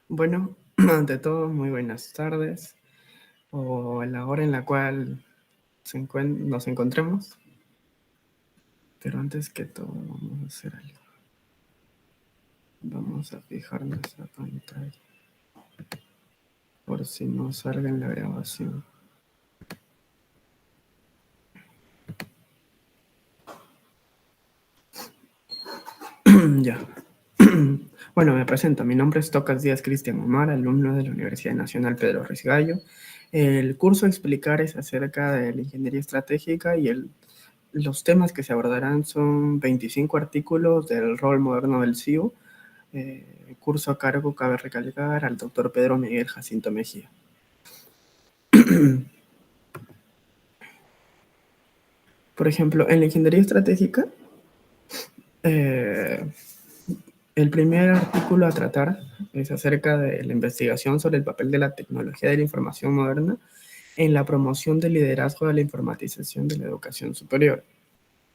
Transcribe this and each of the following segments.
Bueno, ante todo, muy buenas tardes o a la hora en la cual nos encontremos. Pero antes que todo, vamos a hacer algo. Vamos a fijar nuestra pantalla por si no salga en la grabación. Ya. Bueno, me presento. Mi nombre es Tocas Díaz Cristian Omar, alumno de la Universidad Nacional Pedro Ruiz Gallo. El curso a explicar es acerca de la ingeniería estratégica y los temas que se abordarán son 25 artículos del rol moderno del CIO. Curso a cargo, cabe recalcar, al doctor Pedro Miguel Jacinto Mejía. Por ejemplo, en la ingeniería estratégica, eh, el primer artículo a tratar es acerca de la investigación sobre el papel de la tecnología de la información moderna en la promoción del liderazgo de la informatización de la educación superior.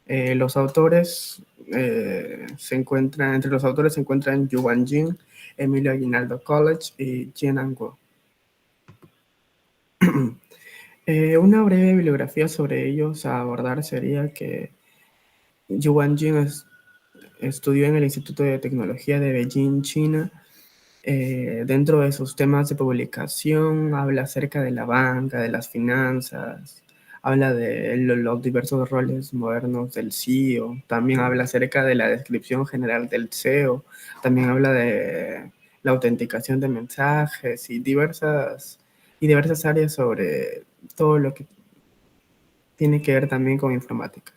Los autores entre los autores se encuentran Yuan Jin, Emilio Aguinaldo College y Jian Guo. Una breve bibliografía sobre ellos a abordar sería que Yuan Jin estudió en el Instituto de Tecnología de Beijing, China. Dentro de sus temas de publicación habla acerca de la banca, de las finanzas, habla de los diversos roles modernos del CEO, también habla acerca de la descripción general del SEO, también habla de la autenticación de mensajes y diversas áreas sobre todo lo que tiene que ver también con informática.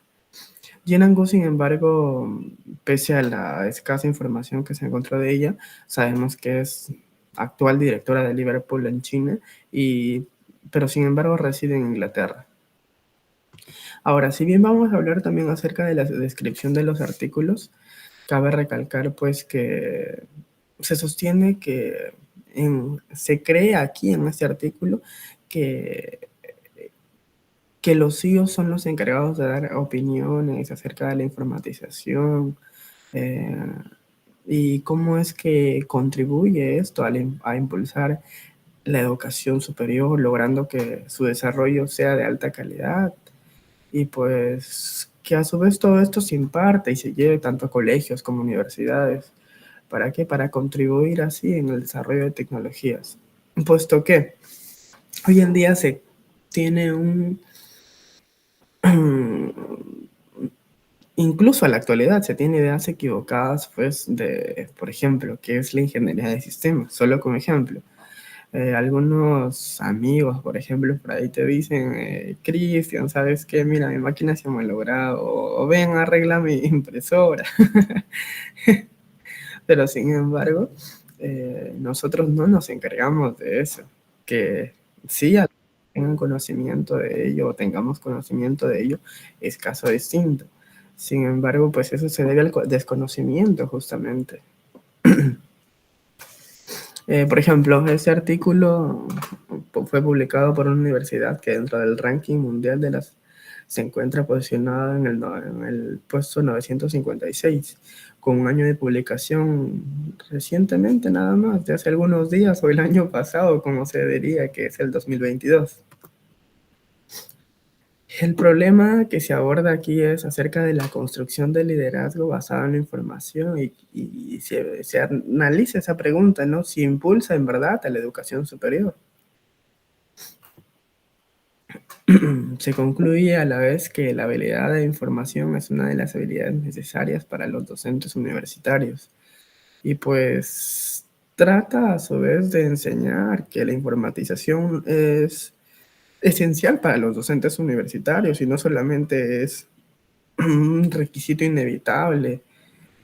Jian Guo, sin embargo, pese a la escasa información que se encontró de ella, sabemos que es actual directora de Liverpool en China, pero sin embargo reside en Inglaterra. Ahora, si bien vamos a hablar también acerca de la descripción de los artículos, cabe recalcar pues que se sostiene que se cree aquí en este artículo que los CEOs son los encargados de dar opiniones acerca de la informatización, eh, y cómo es que contribuye esto a impulsar la educación superior, logrando que su desarrollo sea de alta calidad y pues que a su vez todo esto se imparte y se lleve tanto a colegios como universidades. ¿Para qué? Para contribuir así en el desarrollo de tecnologías. Puesto que hoy en día se tiene incluso a la actualidad se tiene ideas equivocadas, pues, por ejemplo, qué es la ingeniería de sistemas, solo como ejemplo. Algunos amigos, por ejemplo, por ahí te dicen, Cristian, ¿sabes qué? Mira, mi máquina se ha malogrado, o ven, arregla mi impresora. Pero sin embargo, nosotros no nos encargamos de eso. Que sí tengan conocimiento de ello o tengamos conocimiento de ello es caso distinto. Sin embargo, pues eso se debe al desconocimiento justamente. Por ejemplo, este artículo fue publicado por una universidad que dentro del ranking mundial se encuentra posicionada en el puesto 956, con un año de publicación recientemente nada más, de hace algunos días o el año pasado, como se diría que es el 2022. El problema que se aborda aquí es acerca de la construcción del liderazgo basado en la información y se analiza esa pregunta, ¿no? Si impulsa en verdad a la educación superior. Se concluye a la vez que la habilidad de información es una de las habilidades necesarias para los docentes universitarios y pues trata a su vez de enseñar que la informatización es esencial para los docentes universitarios y no solamente es un requisito inevitable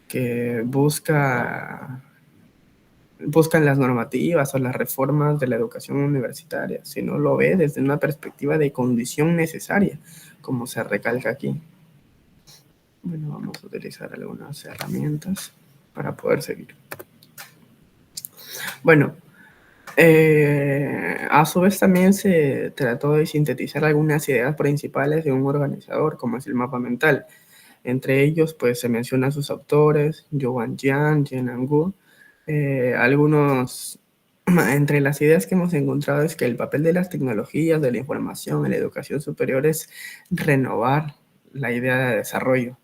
que buscan las normativas o las reformas de la educación universitaria, sino lo ve desde una perspectiva de condición necesaria, como se recalca aquí. Bueno, vamos a utilizar algunas herramientas para poder seguir. Bueno, a su vez también se trató de sintetizar algunas ideas principales de un organizador, como es el mapa mental. Entre ellos, pues se mencionan sus autores, Yuan Jian, Jian Guo, algunos Entre las ideas que hemos encontrado es que el papel de las tecnologías, de la información en la educación superior es renovar la idea de desarrollo,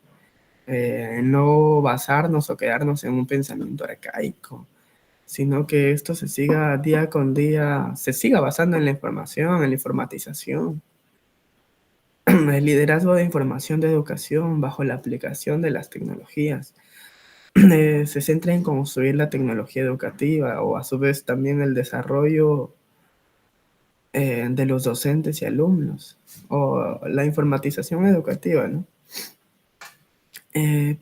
no basarnos o quedarnos en un pensamiento arcaico, sino que esto se siga día con día, se siga basando en la información, en la informatización, el liderazgo de información de educación bajo la aplicación de las tecnologías. Se centra en construir la tecnología educativa o a su vez también el desarrollo de los docentes y alumnos o la informatización educativa, ¿no? Eh,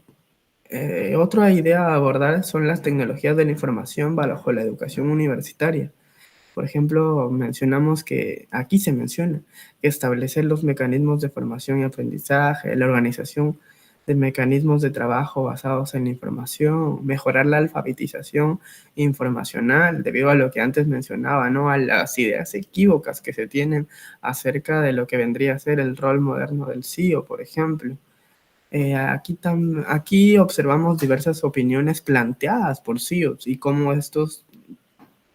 Otra idea a abordar son las tecnologías de la información bajo la educación universitaria. Por ejemplo, mencionamos que aquí se menciona que establecer los mecanismos de formación y aprendizaje, la organización de mecanismos de trabajo basados en la información, mejorar la alfabetización informacional, debido a lo que antes mencionaba, ¿no? A las ideas equívocas que se tienen acerca de lo que vendría a ser el rol moderno del CEO, por ejemplo. Aquí observamos diversas opiniones planteadas por CEOs y cómo estos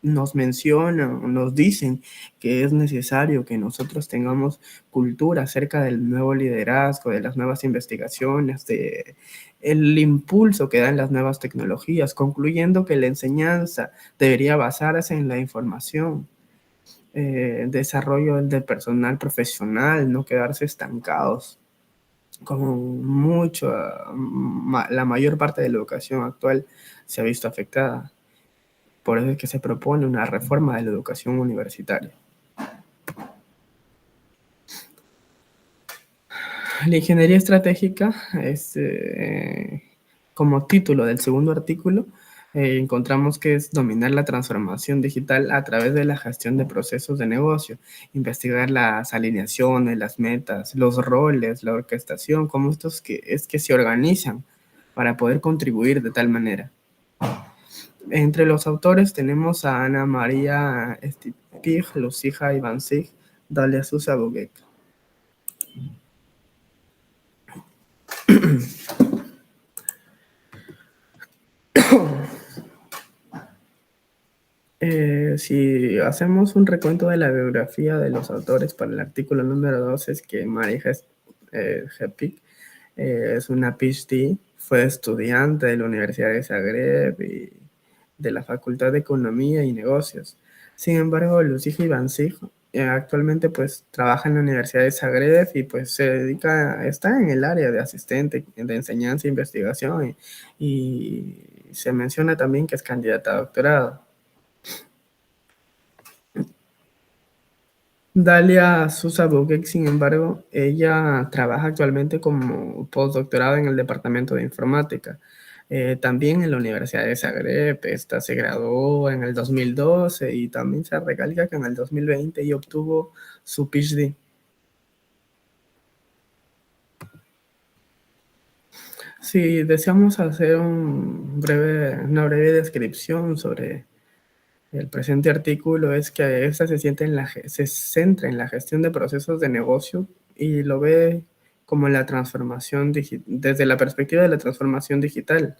nos mencionan, nos dicen que es necesario que nosotros tengamos cultura acerca del nuevo liderazgo, de las nuevas investigaciones, de el impulso que dan las nuevas tecnologías, concluyendo que la enseñanza debería basarse en la información, desarrollo del personal profesional, no quedarse estancados, como mucho, la mayor parte de la educación actual se ha visto afectada. Por eso es que se propone una reforma de la educación universitaria. La ingeniería estratégica es, como título del segundo artículo, encontramos que es dominar la transformación digital a través de la gestión de procesos de negocio, investigar las alineaciones, las metas, los roles, la orquestación, cómo estos es que se organizan para poder contribuir de tal manera. Entre los autores tenemos a Ana María Stipig, Lucija Ivancic, Dalia Sousa Buguek. Si hacemos un recuento de la biografía de los autores para el artículo número 2, es que Marija Hepik es una PhD, fue estudiante de la Universidad de Zagreb y de la Facultad de Economía y Negocios. Sin embargo, Lucija Ivancic actualmente pues trabaja en la Universidad de Zagreb y pues se dedica, está en el área de asistente de enseñanza e investigación y se menciona también que es candidata a doctorado. Dalia Sousa Buguek, sin embargo, ella trabaja actualmente como postdoctorado en el Departamento de Informática. También en la Universidad de Zagreb, esta se graduó en el 2012 y también se recalca que en el 2020 ella obtuvo su PhD. Si deseamos hacer una breve descripción sobre el presente artículo, es que esta se centra en la gestión de procesos de negocio y lo ve como la transformación desde la perspectiva de la transformación digital.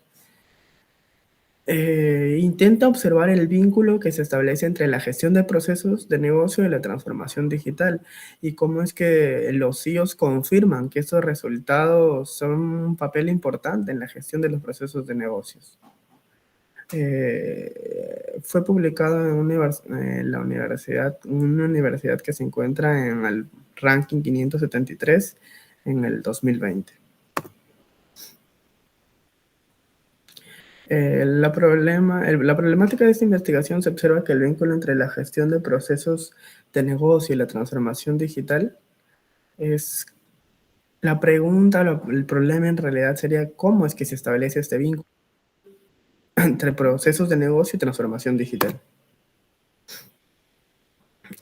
Intenta observar el vínculo que se establece entre la gestión de procesos de negocio y la transformación digital y cómo es que los CEOs confirman que estos resultados son un papel importante en la gestión de los procesos de negocios. Fue publicado en una universidad que se encuentra en el ranking 573 en el 2020. La problemática de esta investigación se observa que el vínculo entre la gestión de procesos de negocio y la transformación digital es la pregunta, el problema en realidad sería cómo es que se establece este vínculo entre procesos de negocio y transformación digital.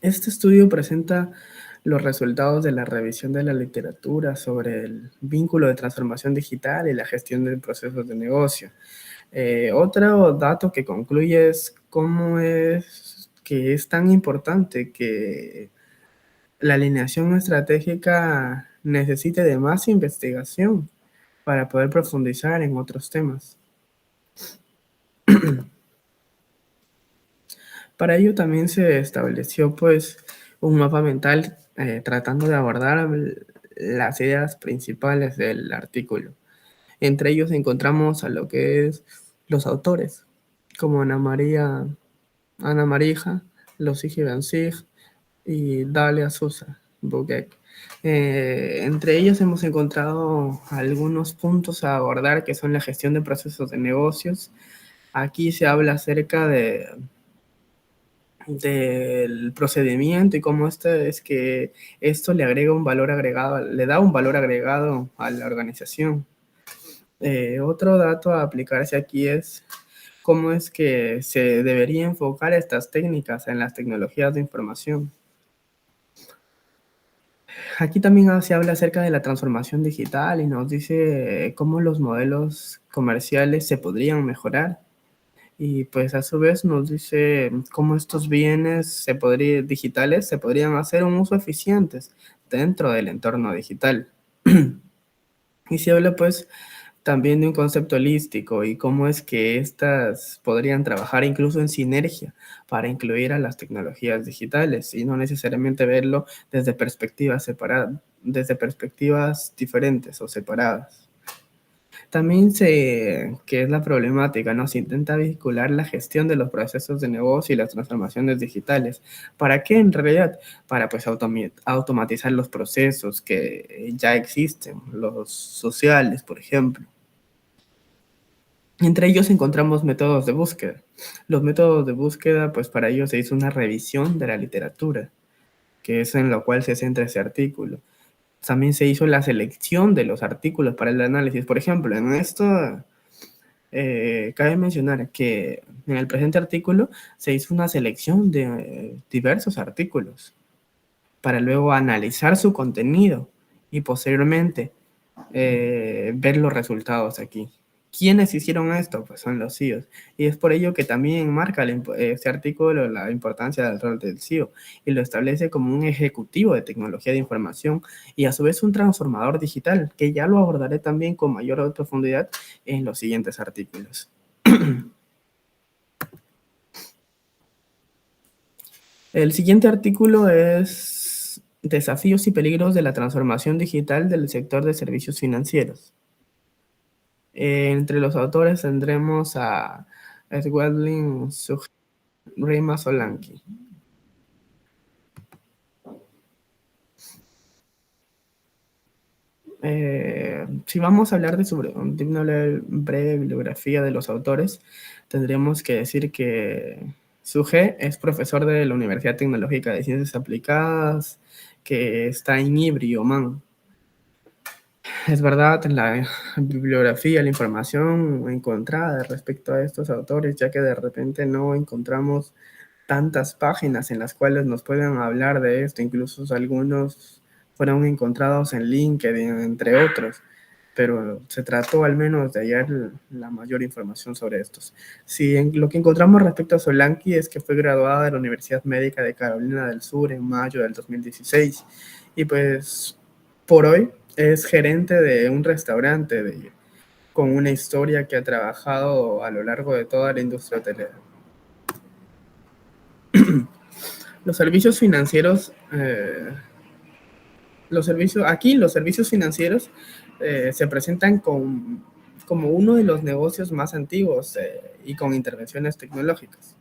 Este estudio presenta los resultados de la revisión de la literatura sobre el vínculo de transformación digital y la gestión de procesos de negocio. Otro dato que concluye es cómo es que es tan importante que la alineación estratégica necesite de más investigación para poder profundizar en otros temas. Para ello también se estableció pues un mapa mental tratando de abordar las ideas principales del artículo. Entre ellos encontramos a lo que es los autores, como Ana Marija, Lucy Bansig y Dalia Sousa Buguek. Entre ellos hemos encontrado algunos puntos a abordar que son la gestión de procesos de negocios. Aquí se habla acerca del procedimiento y cómo es que esto le agrega un valor agregado, le da un valor agregado a la organización. Otro dato a aplicarse aquí es cómo es que se debería enfocar estas técnicas en las tecnologías de información. Aquí también se habla acerca de la transformación digital y nos dice cómo los modelos comerciales se podrían mejorar. Y pues a su vez nos dice cómo estos bienes digitales se podrían hacer un uso eficientes dentro del entorno digital. Y se habla pues también de un concepto holístico y cómo es que éstas podrían trabajar incluso en sinergia para incluir a las tecnologías digitales y no necesariamente verlo desde perspectivas separadas, desde perspectivas diferentes o separadas. También que es la problemática, ¿no? Se intenta vincular la gestión de los procesos de negocio y las transformaciones digitales. ¿Para qué en realidad? Para pues automatizar los procesos que ya existen, los sociales, por ejemplo. Entre ellos encontramos métodos de búsqueda. Los métodos de búsqueda, pues para ello se hizo una revisión de la literatura, que es en lo cual se centra ese artículo. También se hizo la selección de los artículos para el análisis. Por ejemplo, en esto cabe mencionar que en el presente artículo se hizo una selección de diversos artículos para luego analizar su contenido y posteriormente ver los resultados aquí. ¿Quiénes hicieron esto? Pues son los CEOs. Y es por ello que también marca este artículo la importancia del rol del CEO y lo establece como un ejecutivo de tecnología de información y a su vez un transformador digital, que ya lo abordaré también con mayor profundidad en los siguientes artículos. El siguiente artículo es Desafíos y peligros de la transformación digital del sector de servicios financieros. Entre los autores tendremos a Edwin Rima Solanki. Si vamos a hablar de una breve bibliografía de los autores, tendríamos que decir que Suge es profesor de la Universidad Tecnológica de Ciencias Aplicadas, que está en Ibri, Oman. Es verdad, la bibliografía, la información encontrada respecto a estos autores, ya que de repente no encontramos tantas páginas en las cuales nos puedan hablar de esto, incluso algunos fueron encontrados en LinkedIn, entre otros, pero se trató al menos de hallar la mayor información sobre estos. Sí, lo que encontramos respecto a Solanki es que fue graduada de la Universidad Médica de Carolina del Sur en mayo del 2016 y pues por hoy es gerente de un restaurante con una historia que ha trabajado a lo largo de toda la industria hotelera. Los servicios financieros, los servicios financieros se presentan como uno de los negocios más antiguos y con intervenciones tecnológicas.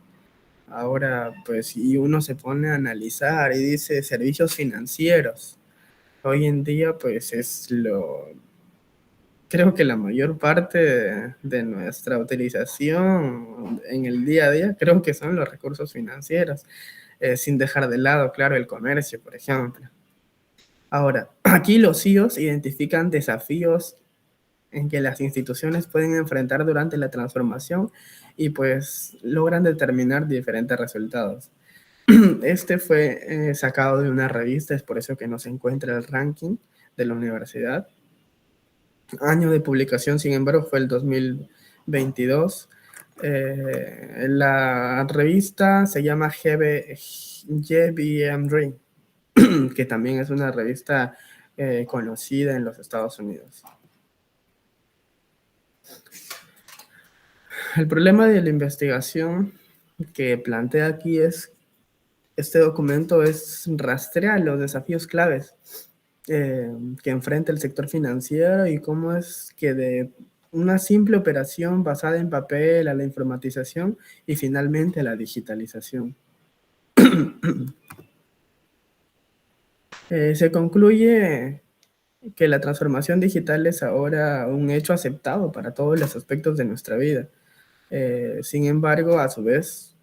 Ahora, pues, si uno se pone a analizar y dice servicios financieros, hoy en día, pues, creo que la mayor parte de nuestra utilización en el día a día, creo que son los recursos financieros, sin dejar de lado, claro, el comercio, por ejemplo. Ahora, aquí los CEOs identifican desafíos en que las instituciones pueden enfrentar durante la transformación y pues logran determinar diferentes resultados. Este fue sacado de una revista, es por eso que no se encuentra el ranking de la universidad. Año de publicación, sin embargo, fue el 2022. La revista se llama GBM que también es una revista conocida en los Estados Unidos. El problema de la investigación que plantea aquí es, este documento es rastrear los desafíos claves que enfrenta el sector financiero y cómo es que de una simple operación basada en papel a la informatización y finalmente a la digitalización. Se concluye que la transformación digital es ahora un hecho aceptado para todos los aspectos de nuestra vida. Sin embargo, a su vez,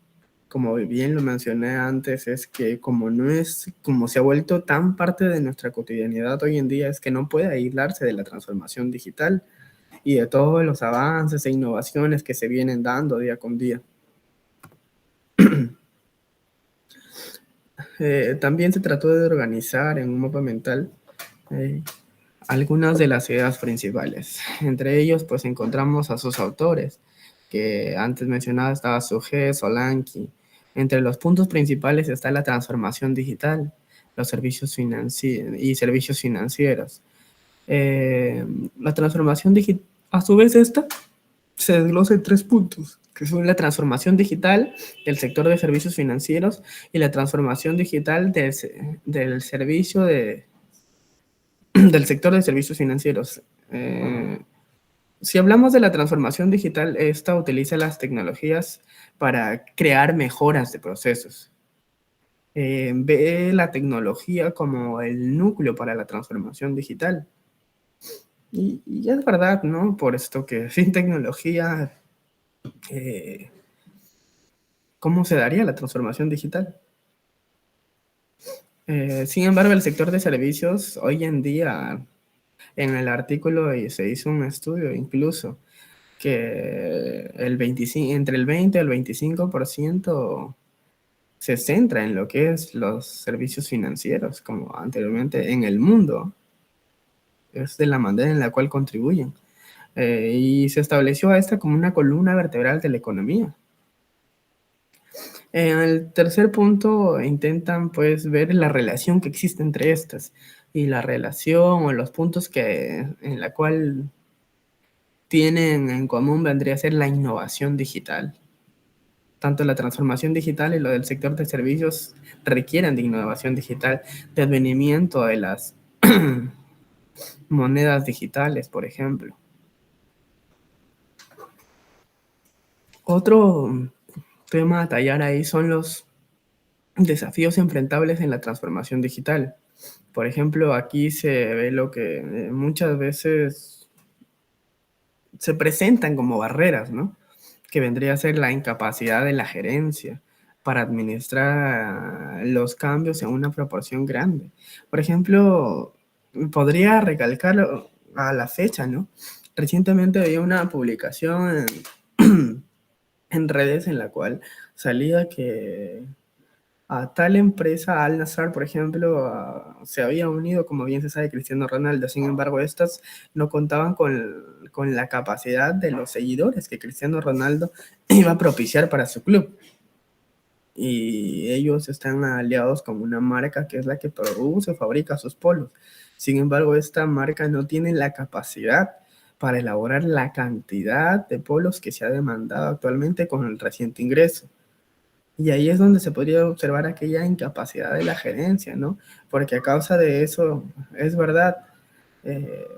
como bien lo mencioné antes, es que como no es, como se ha vuelto tan parte de nuestra cotidianidad hoy en día, es que no puede aislarse de la transformación digital y de todos los avances e innovaciones que se vienen dando día con día. También se trató de organizar en un mapa mental eh, algunas de las ideas principales. Entre ellos, pues encontramos a sus autores, que antes mencionaba estaba Sugé, Solanki. Entre los puntos principales está la transformación digital, los servicios y servicios financieros. La transformación digital, a su vez esta, se desglosa en 3 puntos, que son la transformación digital del sector de servicios financieros y la transformación digital del servicio del sector de servicios financieros. Si hablamos de la transformación digital, esta utiliza las tecnologías para crear mejoras de procesos. Ve la tecnología como el núcleo para la transformación digital. Y es verdad, ¿no? Por esto que sin tecnología, eh, ¿cómo se daría la transformación digital? Sin embargo, el sector de servicios hoy en día, en el artículo se hizo un estudio incluso que entre el 20 y el 25% se centra en lo que es los servicios financieros, como anteriormente en el mundo. Es de la manera en la cual contribuyen. Y se estableció a esta como una columna vertebral de la economía. En el tercer punto intentan pues ver la relación que existe entre estas y la relación o los puntos en la cual tienen en común vendría a ser la innovación digital. Tanto la transformación digital y lo del sector de servicios requieren de innovación digital, de advenimiento de las monedas digitales, por ejemplo. Otro tema a tallar ahí son los desafíos enfrentables en la transformación digital. Por ejemplo, aquí se ve lo que muchas veces se presentan como barreras, ¿no? Que vendría a ser la incapacidad de la gerencia para administrar los cambios en una proporción grande. Por ejemplo, podría recalcar a la fecha, ¿no? Recientemente había una publicación en redes en la cual salía que a tal empresa, Al Nassr, por ejemplo, se había unido, como bien se sabe, Cristiano Ronaldo. Sin embargo, estas no contaban con la capacidad de los seguidores que Cristiano Ronaldo iba a propiciar para su club. Y ellos están aliados con una marca que es la que produce o fabrica sus polos. Sin embargo, esta marca no tiene la capacidad para elaborar la cantidad de polos que se ha demandado actualmente con el reciente ingreso. Y ahí es donde se podría observar aquella incapacidad de la gerencia, ¿no? Porque a causa de eso, es verdad, eh,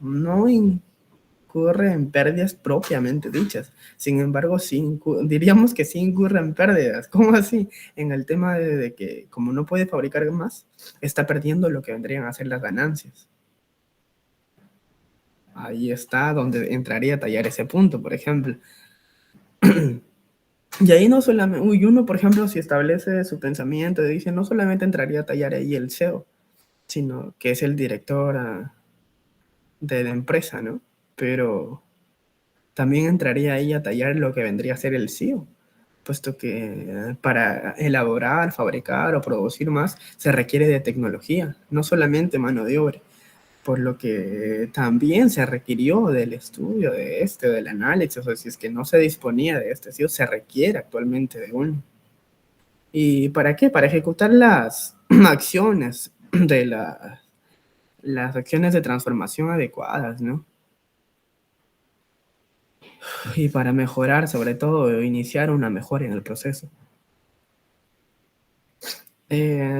no incurre en pérdidas propiamente dichas. Sin embargo, diríamos que sí incurre en pérdidas. ¿Cómo así? En el tema de que como no puede fabricar más, está perdiendo lo que vendrían a ser las ganancias. Ahí está donde entraría a tallar ese punto, por ejemplo. Y ahí no solamente, uno, por ejemplo, si establece su pensamiento, dice, no solamente entraría a tallar ahí el CEO, sino que es el director de la empresa, ¿no? Pero también entraría ahí a tallar lo que vendría a ser el CEO, puesto que para elaborar, fabricar o producir más se requiere de tecnología, no solamente mano de obra, por lo que también se requirió del estudio del análisis, o sea, si es que no se disponía de este CEO, se requiere actualmente de uno. ¿Y para qué? Para ejecutar las acciones de las acciones de transformación adecuadas, ¿no? y para mejorar, sobre todo, iniciar una mejora en el proceso.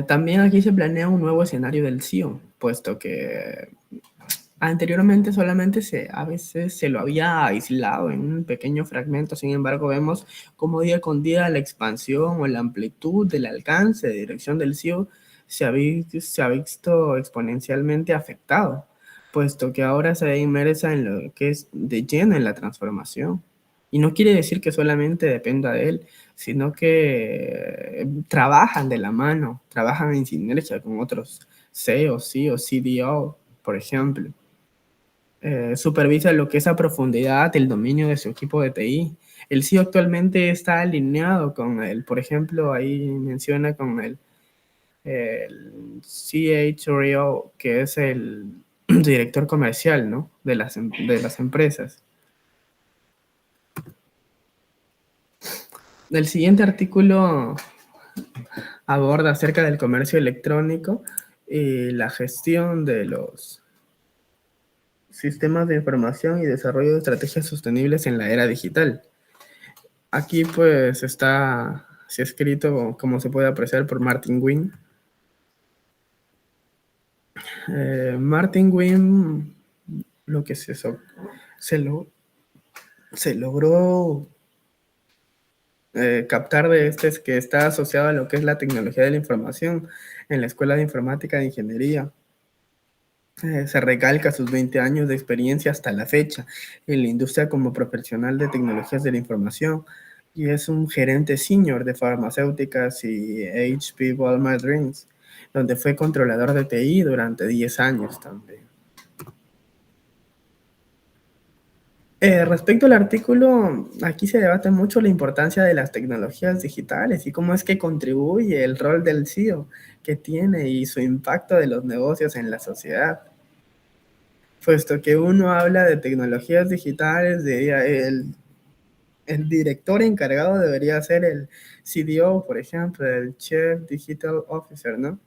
También aquí se planea un nuevo escenario del CIO, puesto que anteriormente solamente a veces se lo había aislado en un pequeño fragmento. Sin embargo, vemos cómo día con día la expansión o la amplitud del alcance de dirección del CIO se ha visto exponencialmente afectado, puesto que ahora se ve inmersa en lo que es de lleno en la transformación. Y no quiere decir que solamente dependa de él, sino que trabajan de la mano, trabajan en sinergia con otros CEOs, CEOs, CDO, por ejemplo. Supervisa lo que es a profundidad el dominio de su equipo de TI. El CEO actualmente está alineado con él, por ejemplo, ahí menciona con el CHRO, que es el director comercial, ¿no? De las empresas. El siguiente artículo aborda acerca del comercio electrónico y la gestión de los sistemas de información y desarrollo de estrategias sostenibles en la era digital. Aquí pues se ha escrito, como se puede apreciar, por Martin Wynn. Martin Wynn, lo que se, lo, se logró captar de este es que está asociado a lo que es la tecnología de la información en la Escuela de Informática de Ingeniería. Se recalca sus 20 años de experiencia hasta la fecha en la industria como profesional de tecnologías de la información y es un gerente senior de farmacéuticas y HP Walmart Drinks, donde fue controlador de TI durante 10 años también. Respecto al artículo, aquí se debate mucho la importancia de las tecnologías digitales y cómo es que contribuye el rol del CEO que tiene y su impacto de los negocios en la sociedad. Puesto que uno habla de tecnologías digitales, el director encargado debería ser el CDO, por ejemplo, el Chief Digital Officer, ¿no?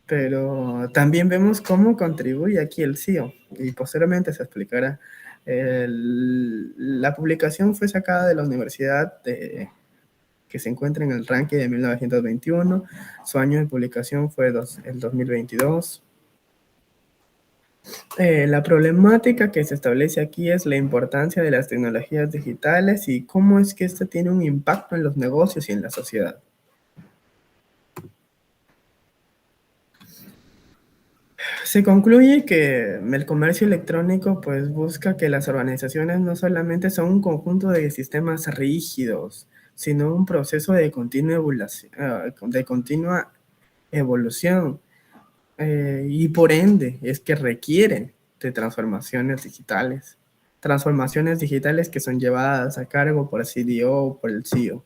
Pero también vemos cómo contribuye aquí el CEO y posteriormente se explicará. La publicación fue sacada de la universidad que se encuentra en el ranking de 1921. Su año de publicación fue el 2022. La problemática que se establece aquí es la importancia de las tecnologías digitales y cómo es que esto tiene un impacto en los negocios y en la sociedad. Se concluye que el comercio electrónico pues busca que las organizaciones no solamente son un conjunto de sistemas rígidos, sino un proceso de continua evolución y por ende es que requiere de transformaciones digitales que son llevadas a cargo por el CDO o por el CEO,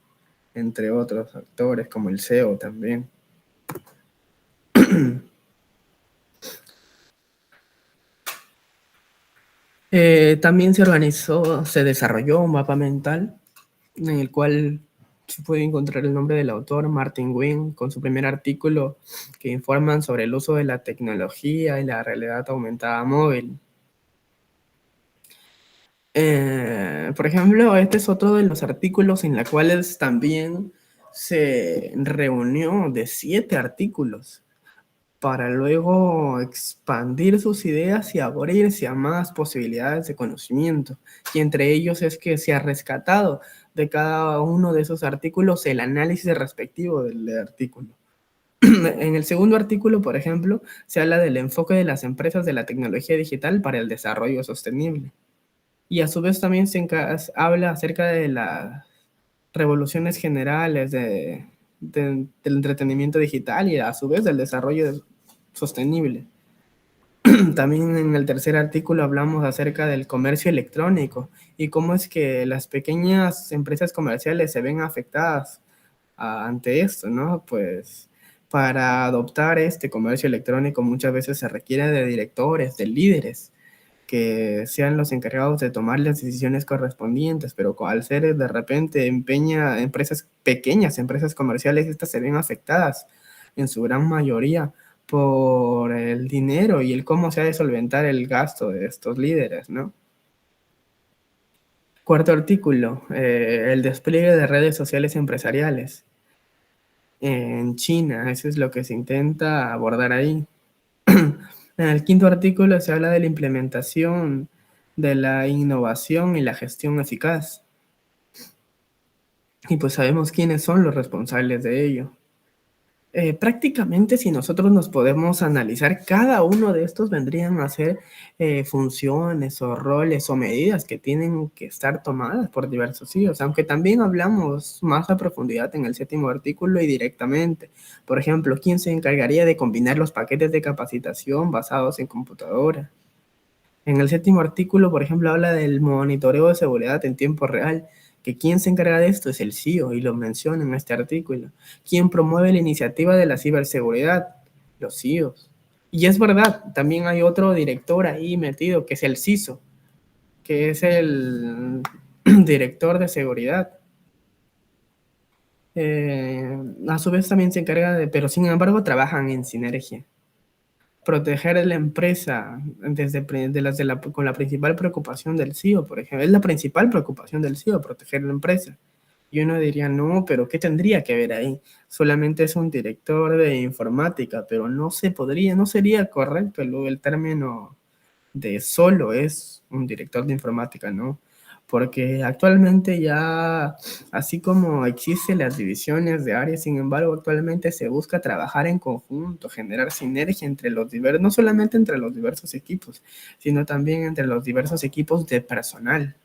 entre otros actores como el CEO también. También se desarrolló un mapa mental en el cual se puede encontrar el nombre del autor, Martin Wynn, con su primer artículo que informan sobre el uso de la tecnología y la realidad aumentada móvil. Por ejemplo, este es otro de los artículos en los cuales también se reunió de 7 artículos para luego expandir sus ideas y abrirse a más posibilidades de conocimiento. Y entre ellos es que se ha rescatado de cada uno de esos artículos el análisis respectivo del artículo. En el segundo artículo, por ejemplo, se habla del enfoque de las empresas de la tecnología digital para el desarrollo sostenible. Y a su vez también habla acerca de las revoluciones generales del entretenimiento digital y a su vez del desarrollo sostenible. También en el tercer artículo hablamos acerca del comercio electrónico y cómo es que las pequeñas empresas comerciales se ven afectadas ante esto, ¿no? Pues para adoptar este comercio electrónico muchas veces se requiere de directores, de líderes que sean los encargados de tomar las decisiones correspondientes, pero al ser de repente pequeñas empresas comerciales, estas se ven afectadas en su gran mayoría por el dinero y el cómo se ha de solventar el gasto de estos líderes, ¿no? Cuarto artículo, el despliegue de redes sociales empresariales en China. Eso es lo que se intenta abordar ahí. En el quinto artículo se habla de la implementación de la innovación y la gestión eficaz. Y pues sabemos quiénes son los responsables de ello. Prácticamente si nosotros nos podemos analizar, cada uno de estos vendrían a ser funciones o roles o medidas que tienen que estar tomadas por diversos CEOs, aunque también hablamos más a profundidad en el séptimo artículo y directamente. Por ejemplo, ¿quién se encargaría de combinar los paquetes de capacitación basados en computadora? En el séptimo artículo, por ejemplo, habla del monitoreo de seguridad en tiempo real, que quien se encarga de esto es el CIO, y lo menciona en este artículo. ¿Quién promueve la iniciativa de la ciberseguridad? Los CIOs. Y es verdad, también hay otro director ahí metido, que es el CISO, que es el director de seguridad. A su vez también se encarga de, pero sin embargo trabajan en sinergia. Proteger a la empresa con la principal preocupación del CEO, por ejemplo. Es la principal preocupación del CEO, proteger la empresa. Y uno diría, no, pero ¿qué tendría que ver ahí? Solamente es un director de informática, pero no se podría, no sería correcto el término de solo es un director de informática, ¿no? Porque actualmente ya, así como existen las divisiones de áreas, sin embargo, actualmente se busca trabajar en conjunto, generar sinergia entre los diversos, no solamente entre los diversos equipos, sino también entre los diversos equipos de personal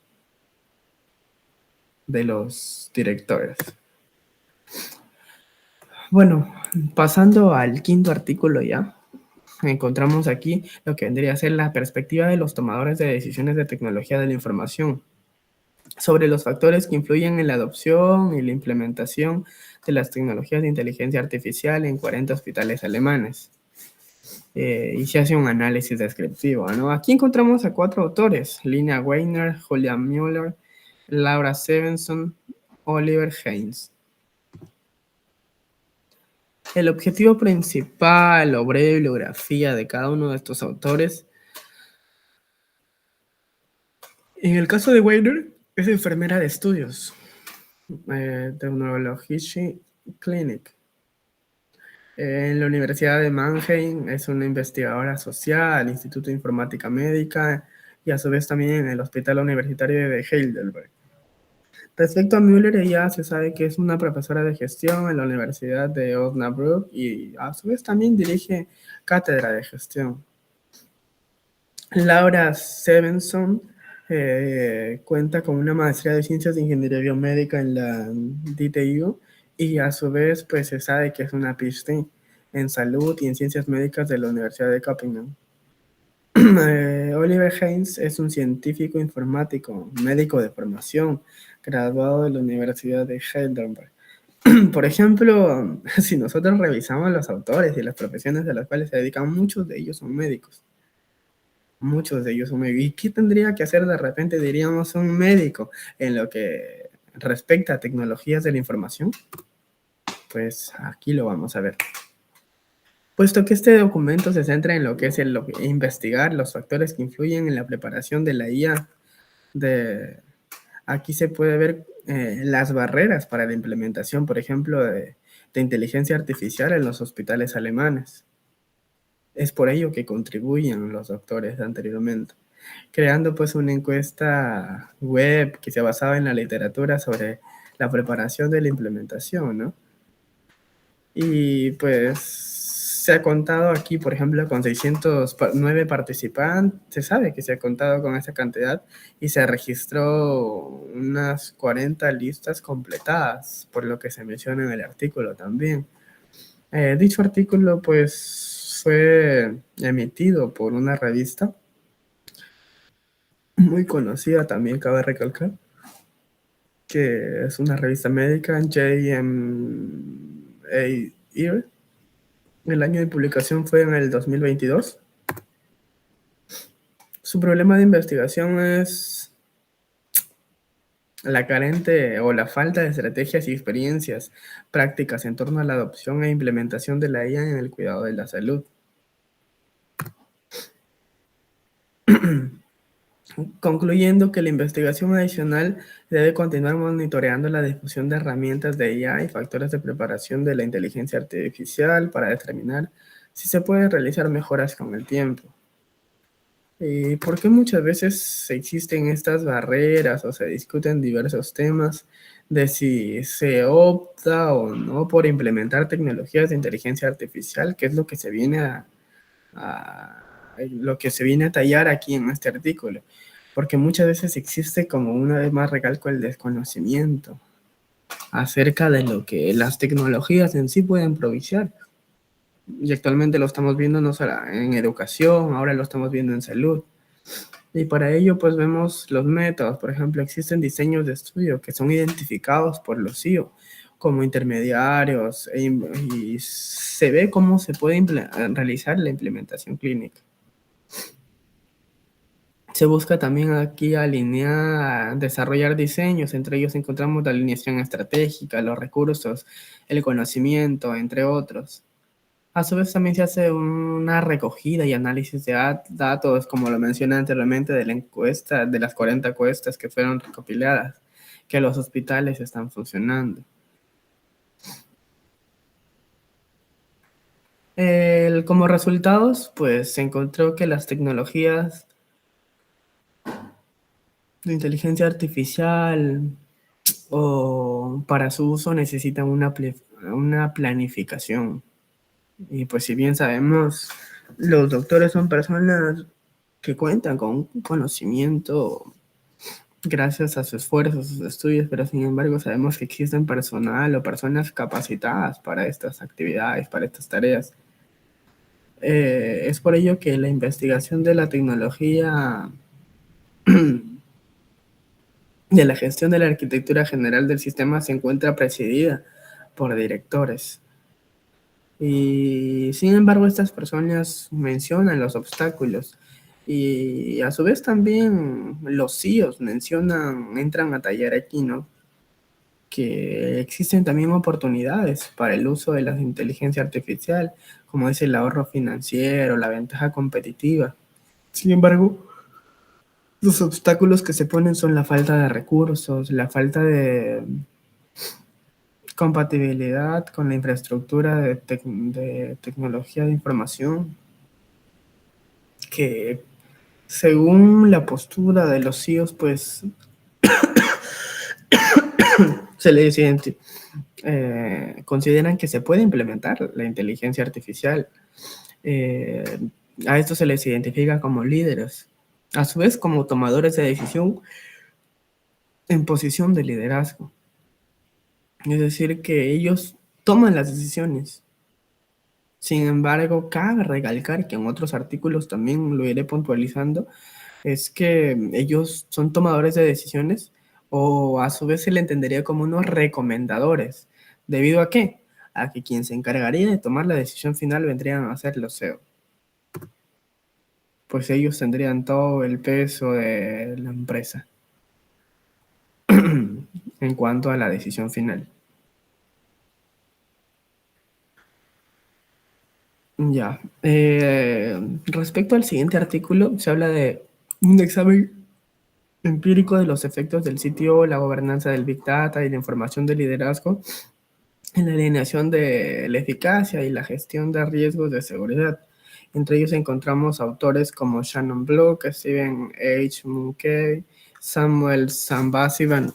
de los directores. Bueno, pasando al quinto artículo ya, encontramos aquí lo que vendría a ser la perspectiva de los tomadores de decisiones de tecnología de la información sobre los factores que influyen en la adopción y la implementación de las tecnologías de inteligencia artificial en 40 hospitales alemanes. Y se hace un análisis descriptivo, ¿no? Aquí encontramos a 4 autores: Lina Weiner, Julian Müller, Laura Stevenson, Oliver Haynes. El objetivo principal o breve bibliografía de cada uno de estos autores. En el caso de Weiner, es enfermera de estudios de Neurologische Clinic. En la Universidad de Mannheim es una investigadora asociada al Instituto de Informática Médica y a su vez también en el Hospital Universitario de Heidelberg. Respecto a Müller, ella se sabe que es una profesora de gestión en la Universidad de Osnabrück y a su vez también dirige cátedra de gestión. Laura Stevenson cuenta con una maestría de Ciencias de Ingeniería Biomédica en la DTU y a su vez pues se sabe que es una PhD en Salud y en Ciencias Médicas de la Universidad de Copenhague. Oliver Haynes es un científico informático, médico de formación, graduado de la Universidad de Heidelberg. Por ejemplo, si nosotros revisamos los autores y las profesiones a las cuales se dedican, muchos de ellos son médicos. Muchos de ellos son médicos. ¿Y qué tendría que hacer de repente, diríamos, un médico en lo que respecta a tecnologías de la información? Pues aquí lo vamos a ver. Puesto que este documento se centra en lo que es investigar los factores que influyen en la preparación de la IA, aquí se puede ver las barreras para la implementación, por ejemplo, de inteligencia artificial en los hospitales alemanes. Es por ello que contribuyen los doctores anteriormente, creando pues una encuesta web que se basaba en la literatura sobre la preparación de la implementación, ¿no? Y pues se ha contado aquí, por ejemplo, con 609 participantes, se sabe que se ha contado con esa cantidad y se registró unas 40 listas completadas, por lo que se menciona en el artículo también. Dicho artículo pues fue emitido por una revista muy conocida también, cabe recalcar, que es una revista médica, JMA Ear. El año de publicación fue en el 2022. Su problema de investigación es la carente o la falta de estrategias y experiencias prácticas en torno a la adopción e implementación de la IA en el cuidado de la salud. concluyendo que la investigación adicional debe continuar monitoreando la difusión de herramientas de IA y factores de preparación de la inteligencia artificial para determinar si se pueden realizar mejoras con el tiempo. ¿Y por qué muchas veces existen estas barreras o se discuten diversos temas de si se opta o no por implementar tecnologías de inteligencia artificial, que es lo que se viene lo que se viene a tallar aquí en este artículo? Porque muchas veces existe, como una vez más recalco, el desconocimiento acerca de lo que las tecnologías en sí pueden propiciar. Y actualmente lo estamos viendo no solo en educación, ahora lo estamos viendo en salud. Y para ello, pues vemos los métodos. Por ejemplo, existen diseños de estudio que son identificados por los CIO como intermediarios y se ve cómo se puede realizar la implementación clínica. Se busca también aquí alinear, desarrollar diseños, entre ellos encontramos la alineación estratégica, los recursos, el conocimiento, entre otros. A su vez también se hace una recogida y análisis de datos, como lo mencioné anteriormente, de la encuesta, de las 40 encuestas que fueron recopiladas, que los hospitales están funcionando. Como resultados, pues se encontró que las tecnologías de inteligencia artificial o para su uso necesitan una planificación. Y pues si bien sabemos, los doctores son personas que cuentan con un conocimiento gracias a su esfuerzo, a sus estudios, pero sin embargo sabemos que existen personal o personas capacitadas para estas actividades, para estas tareas. Es por ello que la investigación de la tecnología, de la gestión de la arquitectura general del sistema se encuentra presidida por directores. Y sin embargo, estas personas mencionan los obstáculos y a su vez también los CEOs mencionan, entran a tallar aquí, ¿no? Que existen también oportunidades para el uso de la inteligencia artificial, como es el ahorro financiero, la ventaja competitiva. Sin embargo, los obstáculos que se ponen son la falta de recursos, la falta de compatibilidad con la infraestructura de tecnología de información, que según la postura de los CEOs, pues se les consideran que se puede implementar la inteligencia artificial. Eh, a esto se les identifica como líderes, a su vez como tomadores de decisión en posición de liderazgo. Es decir, que ellos toman las decisiones. Sin embargo, cabe recalcar que en otros artículos también lo iré puntualizando, es que ellos son tomadores de decisiones o a su vez se le entendería como unos recomendadores. ¿Debido a qué? A que quien se encargaría de tomar la decisión final vendrían a ser los CEO. Pues ellos tendrían todo el peso de la empresa en cuanto a la decisión final. Ya. Respecto al siguiente artículo, se habla de un examen empírico de los efectos del sitio, la gobernanza del Big Data y la información de liderazgo en la alineación de la eficacia y la gestión de riesgos de seguridad. Entre ellos encontramos autores como Shannon Block, Stephen H. Munkey, Samuel Sambasivan.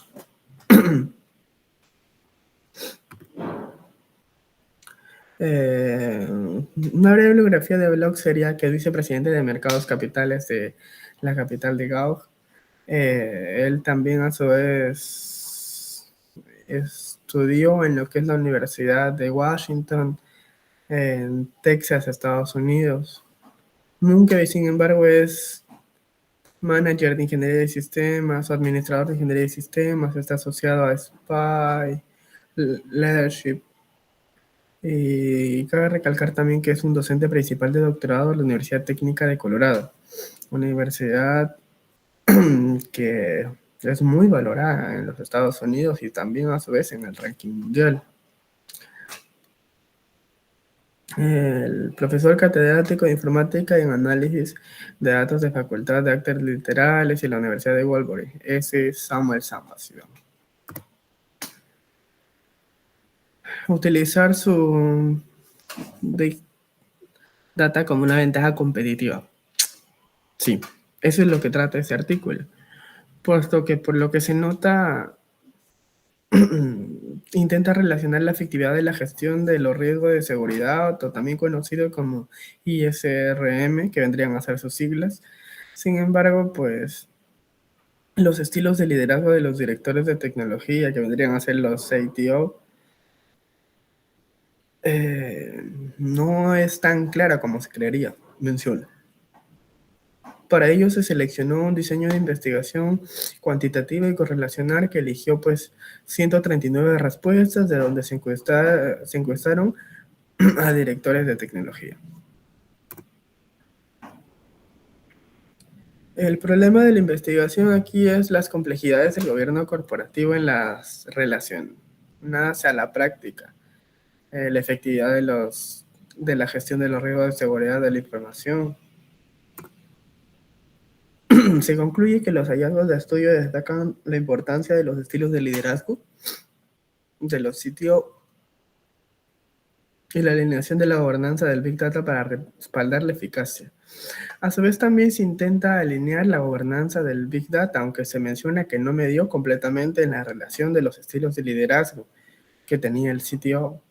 Una breve bibliografía de Block sería que es vicepresidente de mercados capitales de la capital de Gao. Él también a su vez estudió en lo que es la Universidad de Washington, en Texas, Estados Unidos. Nunca, sin embargo, es manager de ingeniería de sistemas, administrador de ingeniería de sistemas, está asociado a SPY, Leadership. Y cabe recalcar también que es un docente principal de doctorado de la Universidad Técnica de Colorado, universidad que es muy valorada en los Estados Unidos y también a su vez en el ranking mundial. El profesor catedrático de informática en análisis de datos de Facultad de Artes Literales y la Universidad de Wolverine. Ese es Samuel Sambas, digamos. Utilizar su Big Data como una ventaja competitiva. Sí, eso es lo que trata este artículo. Puesto que por lo que se nota, intenta relacionar la efectividad de la gestión de los riesgos de seguridad, o también conocido como ISRM, que vendrían a ser sus siglas. Sin embargo, pues los estilos de liderazgo de los directores de tecnología, que vendrían a ser los CTO, no es tan clara como se creería, menciona. Para ello se seleccionó un diseño de investigación cuantitativa y correlacional que eligió pues 139 respuestas de donde se encuestaron a directores de tecnología. El problema de la investigación aquí es las complejidades del gobierno corporativo en las relacionadas a la práctica, la efectividad de la gestión de los riesgos de seguridad de la información. Se concluye que los hallazgos de estudio destacan la importancia de los estilos de liderazgo, de los sitios y la alineación de la gobernanza del Big Data para respaldar la eficacia. A su vez, también se intenta alinear la gobernanza del Big Data, aunque se menciona que no medió completamente en la relación de los estilos de liderazgo que tenía el CTO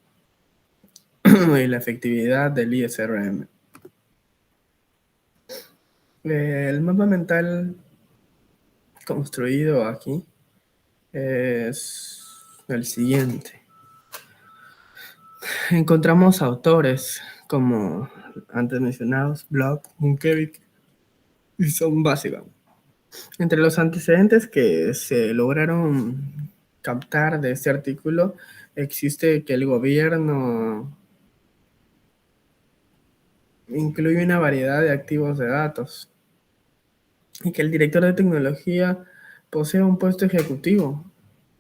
y la efectividad del ISRM. El mapa mental construido aquí es el siguiente. Encontramos autores como antes mencionados, Block, Munkevic y Son Basigan. Entre los antecedentes que se lograron captar de este artículo, existe que el gobierno incluye una variedad de activos de datos y que el director de tecnología posee un puesto ejecutivo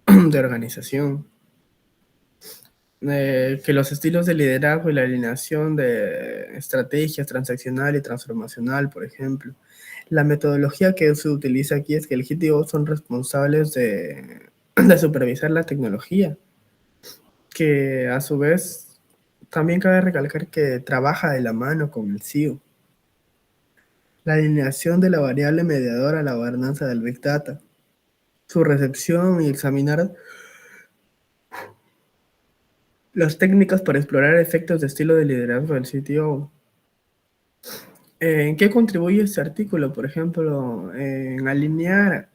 de organización, que los estilos de liderazgo y la alineación de estrategias transaccional y transformacional, por ejemplo. La metodología que se utiliza aquí es que el GTO son responsables de supervisar la tecnología, que a su vez también cabe recalcar que trabaja de la mano con el CEO. La alineación de la variable mediadora a la gobernanza del Big Data, su recepción y examinar las técnicas para explorar efectos de estilo de liderazgo del CTO. ¿En qué contribuye este artículo? Por ejemplo, en alinear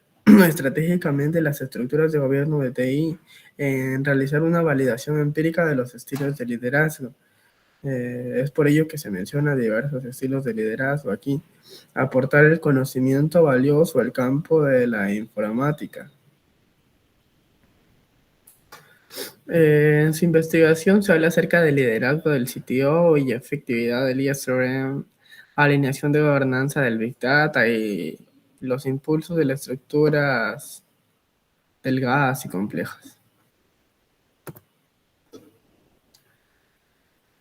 estratégicamente las estructuras de gobierno de TI, en realizar una validación empírica de los estilos de liderazgo. Es por ello que se menciona diversos estilos de liderazgo aquí. Aportar el conocimiento valioso al campo de la informática. En su investigación se habla acerca del liderazgo del CTO y efectividad del ISRM, alineación de gobernanza del Big Data y los impulsos de las estructuras delgadas y complejas.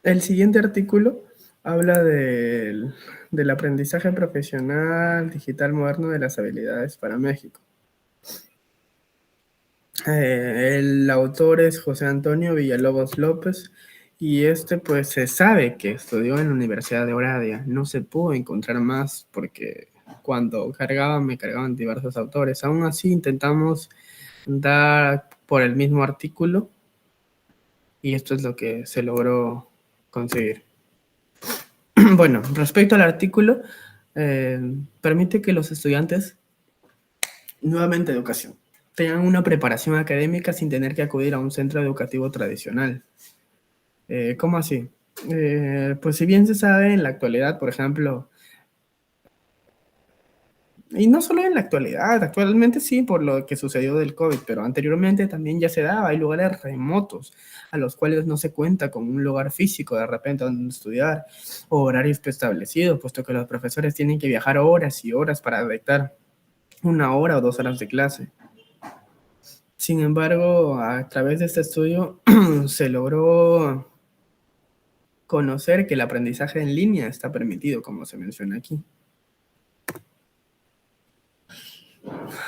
El siguiente artículo habla del aprendizaje profesional digital moderno de las habilidades para México. El autor es José Antonio Villalobos López y pues se sabe que estudió en la Universidad de Oradea. No se pudo encontrar más porque cuando me cargaban diversos autores. Aún así intentamos dar por el mismo artículo y esto es lo que se logró conseguir. Bueno, respecto al artículo, permite que los estudiantes, nuevamente educación, tengan una preparación académica sin tener que acudir a un centro educativo tradicional. ¿Cómo así? Pues si bien se sabe en la actualidad, por ejemplo, y no solo en la actualidad, actualmente sí por lo que sucedió del COVID, pero anteriormente también ya se daba, hay lugares remotos a los cuales no se cuenta con un lugar físico de repente donde estudiar o horarios preestablecidos, puesto que los profesores tienen que viajar horas y horas para dictar 1 hora o 2 horas de clase. Sin embargo, a través de este estudio se logró conocer que el aprendizaje en línea está permitido, como se menciona aquí.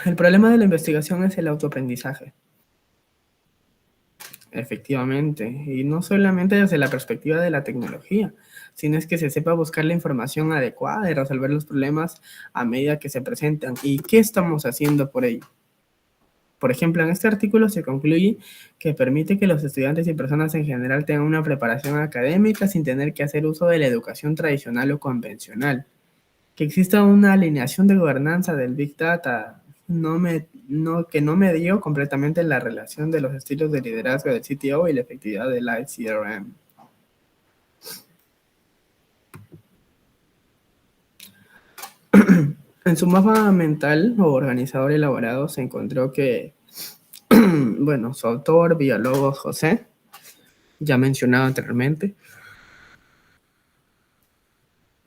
El problema de la investigación es el autoaprendizaje. Efectivamente, y no solamente desde la perspectiva de la tecnología, sino es que se sepa buscar la información adecuada y resolver los problemas a medida que se presentan. ¿Y qué estamos haciendo por ello? Por ejemplo, en este artículo se concluye que permite que los estudiantes y personas en general tengan una preparación académica sin tener que hacer uso de la educación tradicional o convencional. Que exista una alineación de gobernanza del Big Data que no medió completamente la relación de los estilos de liderazgo del CTO y la efectividad del ICRM. En su mapa mental o organizador elaborado se encontró que, bueno, su autor, Villalobos José, ya mencionado anteriormente,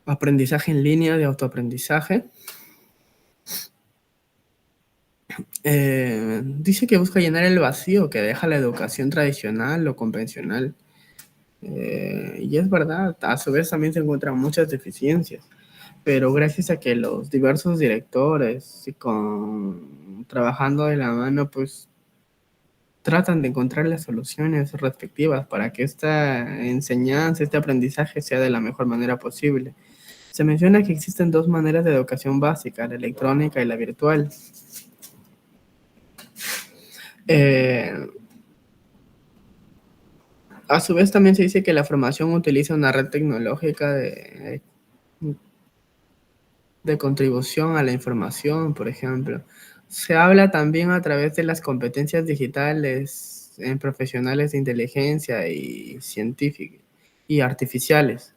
aprendizaje en línea de autoaprendizaje, dice que busca llenar el vacío que deja la educación tradicional o convencional. Y es verdad, a su vez también se encuentran muchas deficiencias, pero gracias a que los diversos directores trabajando de la mano, pues tratan de encontrar las soluciones respectivas para que esta enseñanza, este aprendizaje sea de la mejor manera posible. Se menciona que existen dos maneras de educación básica, la electrónica y la virtual. Eh, a su vez también se dice que la formación utiliza una red tecnológica de contribución a la información, por ejemplo. Se habla también a través de las competencias digitales en profesionales de inteligencia y científicas y artificiales.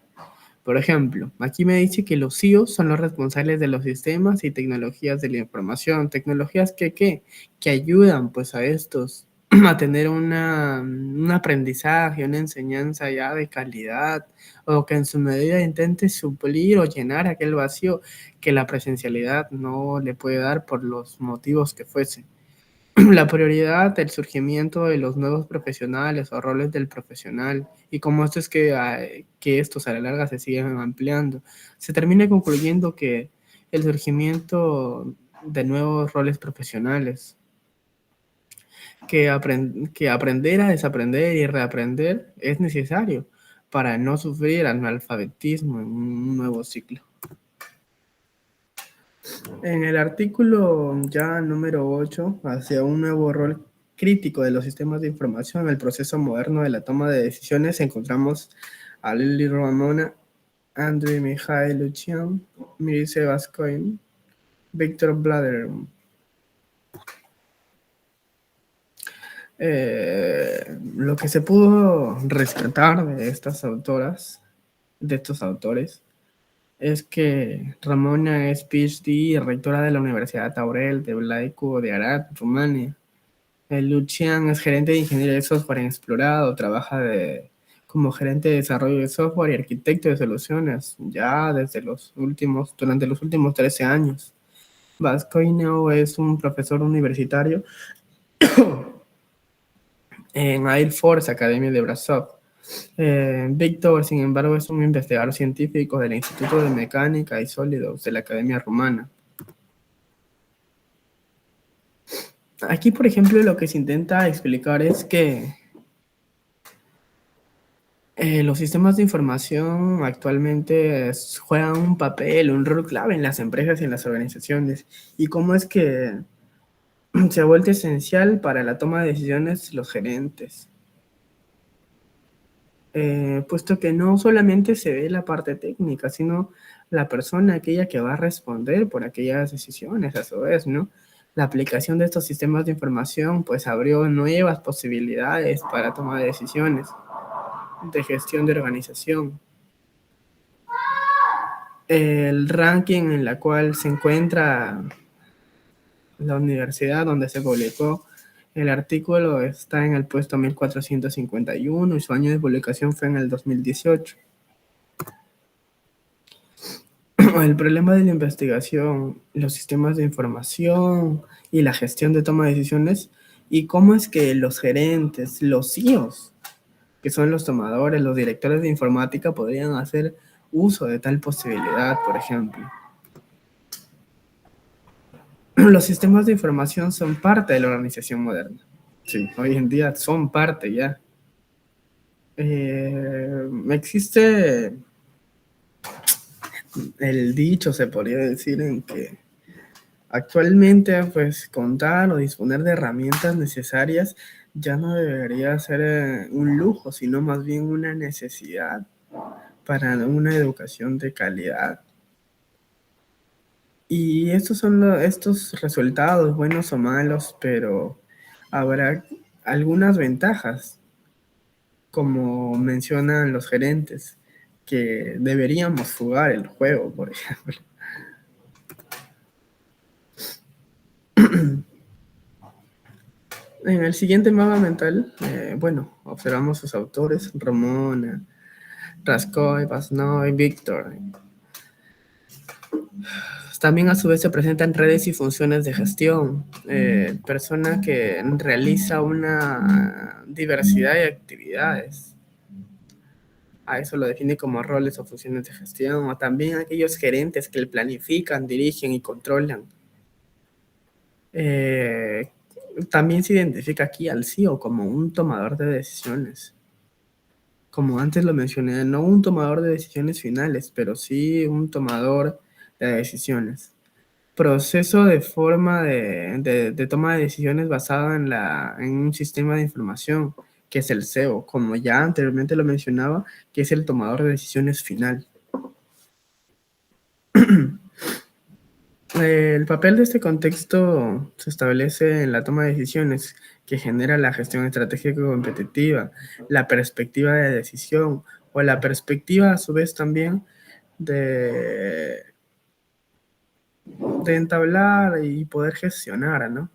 Por ejemplo, aquí me dice que los CIOs son los responsables de los sistemas y tecnologías de la información, tecnologías que ayudan pues a estos a tener un aprendizaje, una enseñanza ya de calidad, o que en su medida intente suplir o llenar aquel vacío que la presencialidad no le puede dar por los motivos que fuese. La prioridad del surgimiento de los nuevos profesionales o roles del profesional y cómo esto es que estos a la larga se siguen ampliando. Se termina concluyendo que el surgimiento de nuevos roles profesionales, que aprender a desaprender y reaprender es necesario para no sufrir analfabetismo en un nuevo ciclo. En el artículo ya número 8, hacia un nuevo rol crítico de los sistemas de información en el proceso moderno de la toma de decisiones, encontramos a Lily Ramona, Andrew Mikhail Lucian, Mircea Vascoin, Víctor Blader. Lo que se pudo rescatar de estas autoras, de estos autores, es que Ramona es PhD y rectora de la Universidad Taurel de Vlaicu de Arad, Rumania. Lucian es gerente de ingeniería de software en Explorado, trabaja como gerente de desarrollo de software y arquitecto de soluciones ya durante los últimos 13 años. Vascoineo es un profesor universitario en Air Force Academy de Brasov. Víctor, sin embargo, es un investigador científico del Instituto de Mecánica y Sólidos de la Academia Rumana. Aquí, por ejemplo, lo que se intenta explicar es que los sistemas de información actualmente juegan un rol clave en las empresas y en las organizaciones. Y cómo es que se ha vuelto esencial para la toma de decisiones los gerentes. Puesto que no solamente se ve la parte técnica, sino la persona, aquella que va a responder por aquellas decisiones, a su vez, ¿no? La aplicación de estos sistemas de información, pues, abrió nuevas posibilidades para toma de decisiones, de gestión de organización. El ranking en la cual se encuentra la universidad donde se publicó el artículo está en el puesto 1451 y su año de publicación fue en el 2018. El problema de la investigación, los sistemas de información y la gestión de toma de decisiones y cómo es que los gerentes, los CEOs, que son los tomadores, los directores de informática, podrían hacer uso de tal posibilidad, por ejemplo. Los sistemas de información son parte de la organización moderna. Sí, hoy en día son parte ya. Existe el dicho, se podría decir, en que actualmente, pues, contar o disponer de herramientas necesarias ya no debería ser un lujo, sino más bien una necesidad para una educación de calidad. Y estos son estos resultados, buenos o malos, pero habrá algunas ventajas, como mencionan los gerentes, que deberíamos jugar el juego, por ejemplo. En el siguiente mapa mental, bueno, observamos sus autores, Ramón, Raskoy, Vasnoy, Víctor. También a su vez se presentan redes y funciones de gestión, persona que realiza una diversidad de actividades. A eso lo define como roles o funciones de gestión, o también aquellos gerentes que planifican, dirigen y controlan. Eh, También se identifica aquí al CEO como un tomador de decisiones. Como antes lo mencioné, no un tomador de decisiones finales, pero sí un tomador de decisiones. Proceso de forma de toma de decisiones basada en un sistema de información, que es el SEO, como ya anteriormente lo mencionaba, que es el tomador de decisiones final. El papel de este contexto se establece en la toma de decisiones, que genera la gestión estratégica competitiva, la perspectiva de decisión, o la perspectiva a su vez también de, de entablar y poder gestionar, ¿no?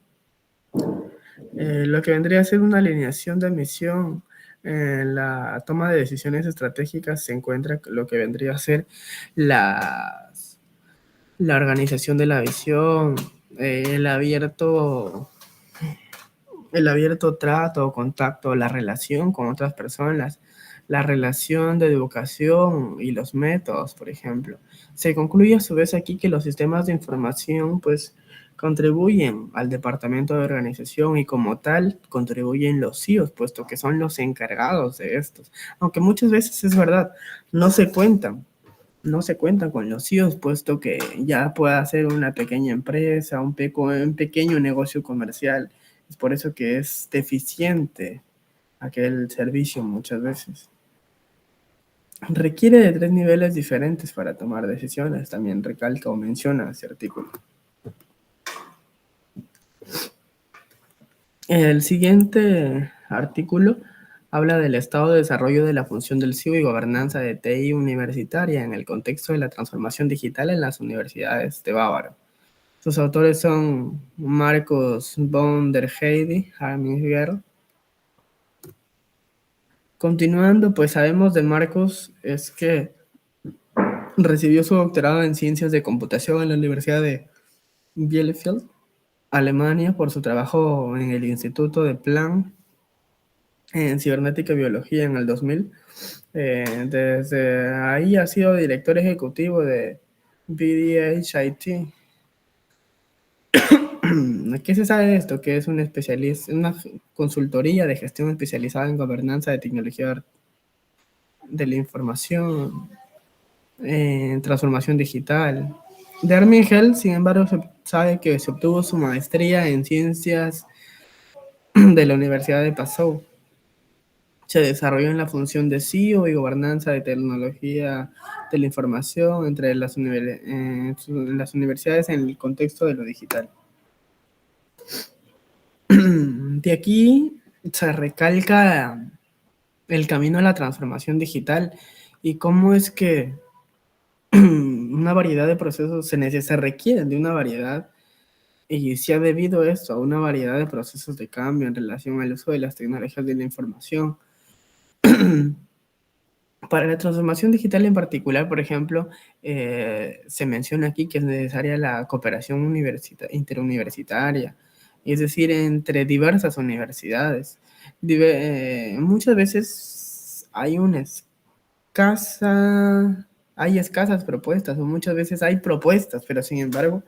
Lo que vendría a ser una alineación de misión. En la toma de decisiones estratégicas se encuentra lo que vendría a ser la organización de la visión, el abierto trato o contacto, la relación con otras personas, la relación de educación y los métodos, por ejemplo. Se concluye a su vez aquí que los sistemas de información, pues, contribuyen al departamento de organización y como tal contribuyen los CEOs, puesto que son los encargados de estos. Aunque muchas veces es verdad, no se cuentan, no se cuentan con los CEOs, puesto que ya pueda ser una pequeña empresa, un pequeño negocio comercial. Es por eso que es deficiente aquel servicio muchas veces. Requiere de 3 niveles diferentes para tomar decisiones, también recalca o menciona ese artículo. El siguiente artículo habla del estado de desarrollo de la función del CEO y gobernanza de TI universitaria en el contexto de la transformación digital en las universidades de Bávaro. Sus autores son Marcus von der Heide, Harminger. Continuando, pues sabemos de Marcus es que recibió su doctorado en Ciencias de Computación en la Universidad de Bielefeld, Alemania, por su trabajo en el Instituto de Plan en Cibernética y Biología en el 2000. Desde ahí ha sido director ejecutivo de BDHIT. ¿Qué se sabe de esto? Que es una consultoría de gestión especializada en gobernanza de tecnología de la información, en transformación digital. De Armingel, sin embargo, se sabe que se obtuvo su maestría en ciencias de la Universidad de Passau. Se desarrolló en la función de CEO y gobernanza de tecnología de la información entre las universidades en el contexto de lo digital. De aquí se recalca el camino a la transformación digital y cómo es que una variedad de procesos se requieren de una variedad, y se ha debido esto a una variedad de procesos de cambio en relación al uso de las tecnologías de la información. Para la transformación digital en particular, por ejemplo, se menciona aquí que es necesaria la cooperación interuniversitaria, es decir, entre diversas universidades. Muchas veces hay una escasa, hay escasas propuestas, o muchas veces hay propuestas, pero sin embargo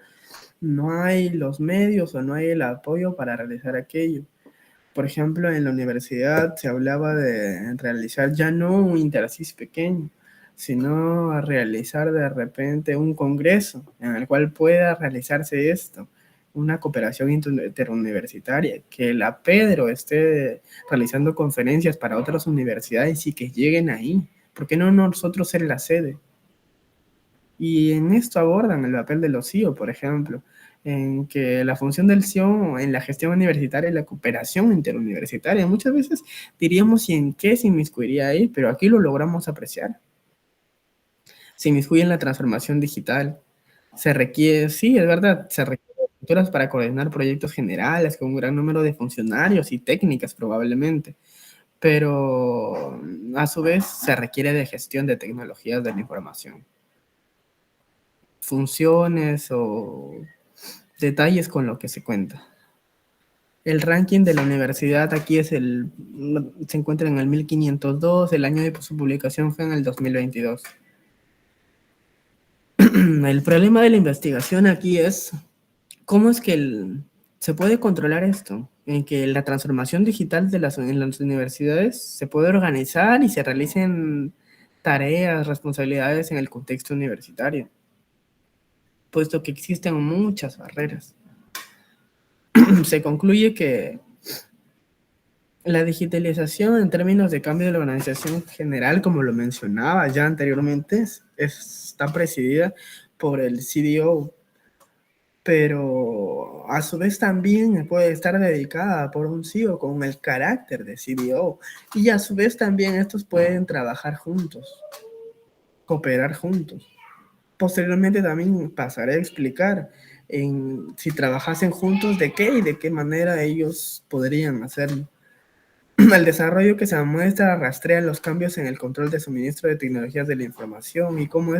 no hay los medios o no hay el apoyo para realizar aquello. Por ejemplo, en la universidad se hablaba de realizar ya no un intercis pequeño, sino a realizar de repente un congreso en el cual pueda realizarse esto, una cooperación interuniversitaria, que la Pedro esté realizando conferencias para otras universidades y que lleguen ahí. ¿Por qué no nosotros ser la sede? Y en esto abordan el papel de los CIO, por ejemplo, en que la función del CIO en la gestión universitaria es la cooperación interuniversitaria. Muchas veces diríamos, ¿y en qué se inmiscuiría ahí? Pero aquí lo logramos apreciar. Se inmiscuye en la transformación digital. Se requiere, sí, es verdad, se requieren estructuras para coordinar proyectos generales con un gran número de funcionarios y técnicas probablemente, pero a su vez se requiere de gestión de tecnologías de la información, funciones o detalles con lo que se cuenta. El ranking de la universidad aquí se encuentra en el 1502, el año de su publicación fue en el 2022. El problema de la investigación aquí es cómo es que se puede controlar esto, en que la transformación digital en las universidades se puede organizar y se realicen tareas, responsabilidades en el contexto universitario, puesto que existen muchas barreras. Se concluye que la digitalización en términos de cambio de la organización general, como lo mencionaba ya anteriormente, está presidida por el CDO, pero a su vez también puede estar dedicada por un CEO con el carácter de CDO, y a su vez también estos pueden trabajar juntos, cooperar juntos. Posteriormente también pasaré a explicar si trabajasen juntos de qué y de qué manera ellos podrían hacerlo. El desarrollo que se muestra rastrea los cambios en el control de suministro de tecnologías de la información y cómo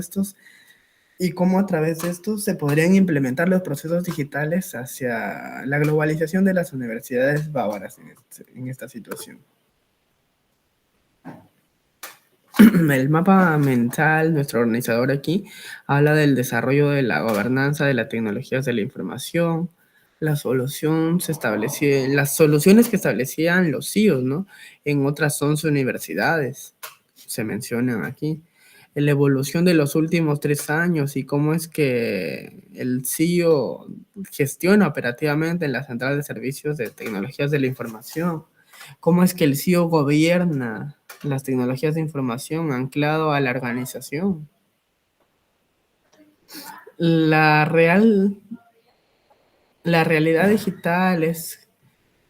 a través de estos se podrían implementar los procesos digitales hacia la globalización de las universidades bávaras en esta situación. El mapa mental, nuestro organizador aquí, habla del desarrollo de la gobernanza de las tecnologías de la información, las soluciones que establecían los CIOs, ¿no? En otras 11 universidades, se mencionan aquí. La evolución de los últimos 3 años y cómo es que el CIO gestiona operativamente en la central de servicios de tecnologías de la información. Cómo es que el CIO gobierna las tecnologías de información anclado a la organización. La, real, la realidad digital es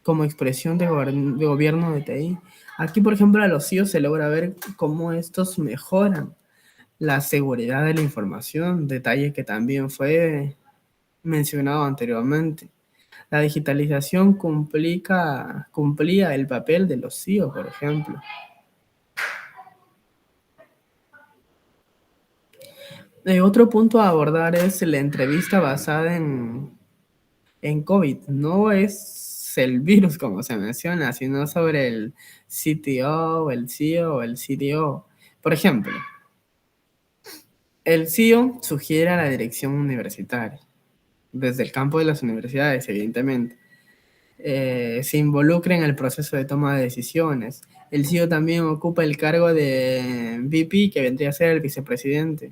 como expresión de gobierno de TI. Aquí, por ejemplo, a los CIOs se logra ver cómo estos mejoran la seguridad de la información, detalle que también fue mencionado anteriormente. La digitalización cumplía el papel de los CIO, por ejemplo. Otro punto a abordar es la entrevista basada en COVID. No es el virus como se menciona, sino sobre el CTO, el CEO o el CDO. Por ejemplo, el CEO sugiere a la dirección universitaria, desde el campo de las universidades, evidentemente. Se involucra en el proceso de toma de decisiones. El CEO también ocupa el cargo de VP, que vendría a ser el vicepresidente.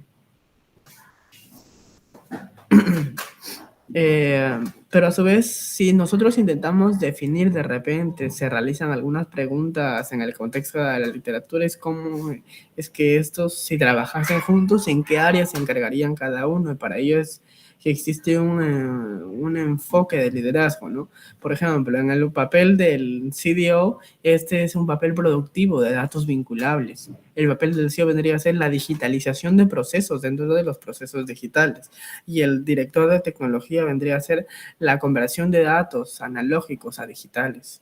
Pero a su vez, si nosotros intentamos definir de repente, se realizan algunas preguntas en el contexto de la literatura, es cómo es que estos, si trabajasen juntos, en qué áreas se encargarían cada uno, y para ello es que existe un enfoque de liderazgo, ¿no? Por ejemplo, en el papel del CDO, este es un papel productivo de datos vinculables. El papel del CEO vendría a ser la digitalización de procesos dentro de los procesos digitales. Y el director de tecnología vendría a ser la conversión de datos analógicos a digitales.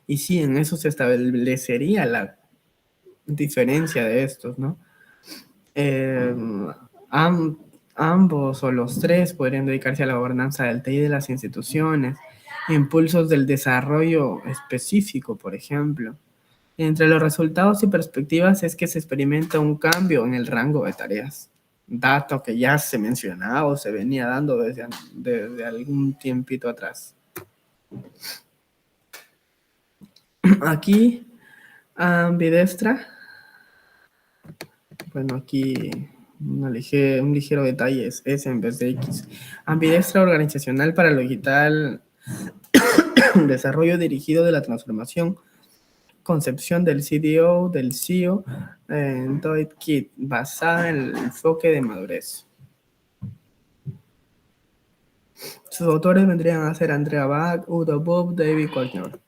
Y sí, en eso se establecería la diferencia de estos, ¿no? Eh, ambos o los tres podrían dedicarse a la gobernanza del TI de las instituciones, impulsos del desarrollo específico, por ejemplo. Entre los resultados y perspectivas es que se experimenta un cambio en el rango de tareas, dato que ya se mencionaba o se venía dando desde algún tiempito atrás. Aquí, ambidestra, bueno, aquí un ligero detalle es S en vez de X. Ambidestra organizacional para lo digital, desarrollo dirigido de la transformación, concepción del CDO, del CEO, en Kit, basada en el enfoque de madurez. Sus autores vendrían a ser Andrea Bach, Udo Bob, David Kochner.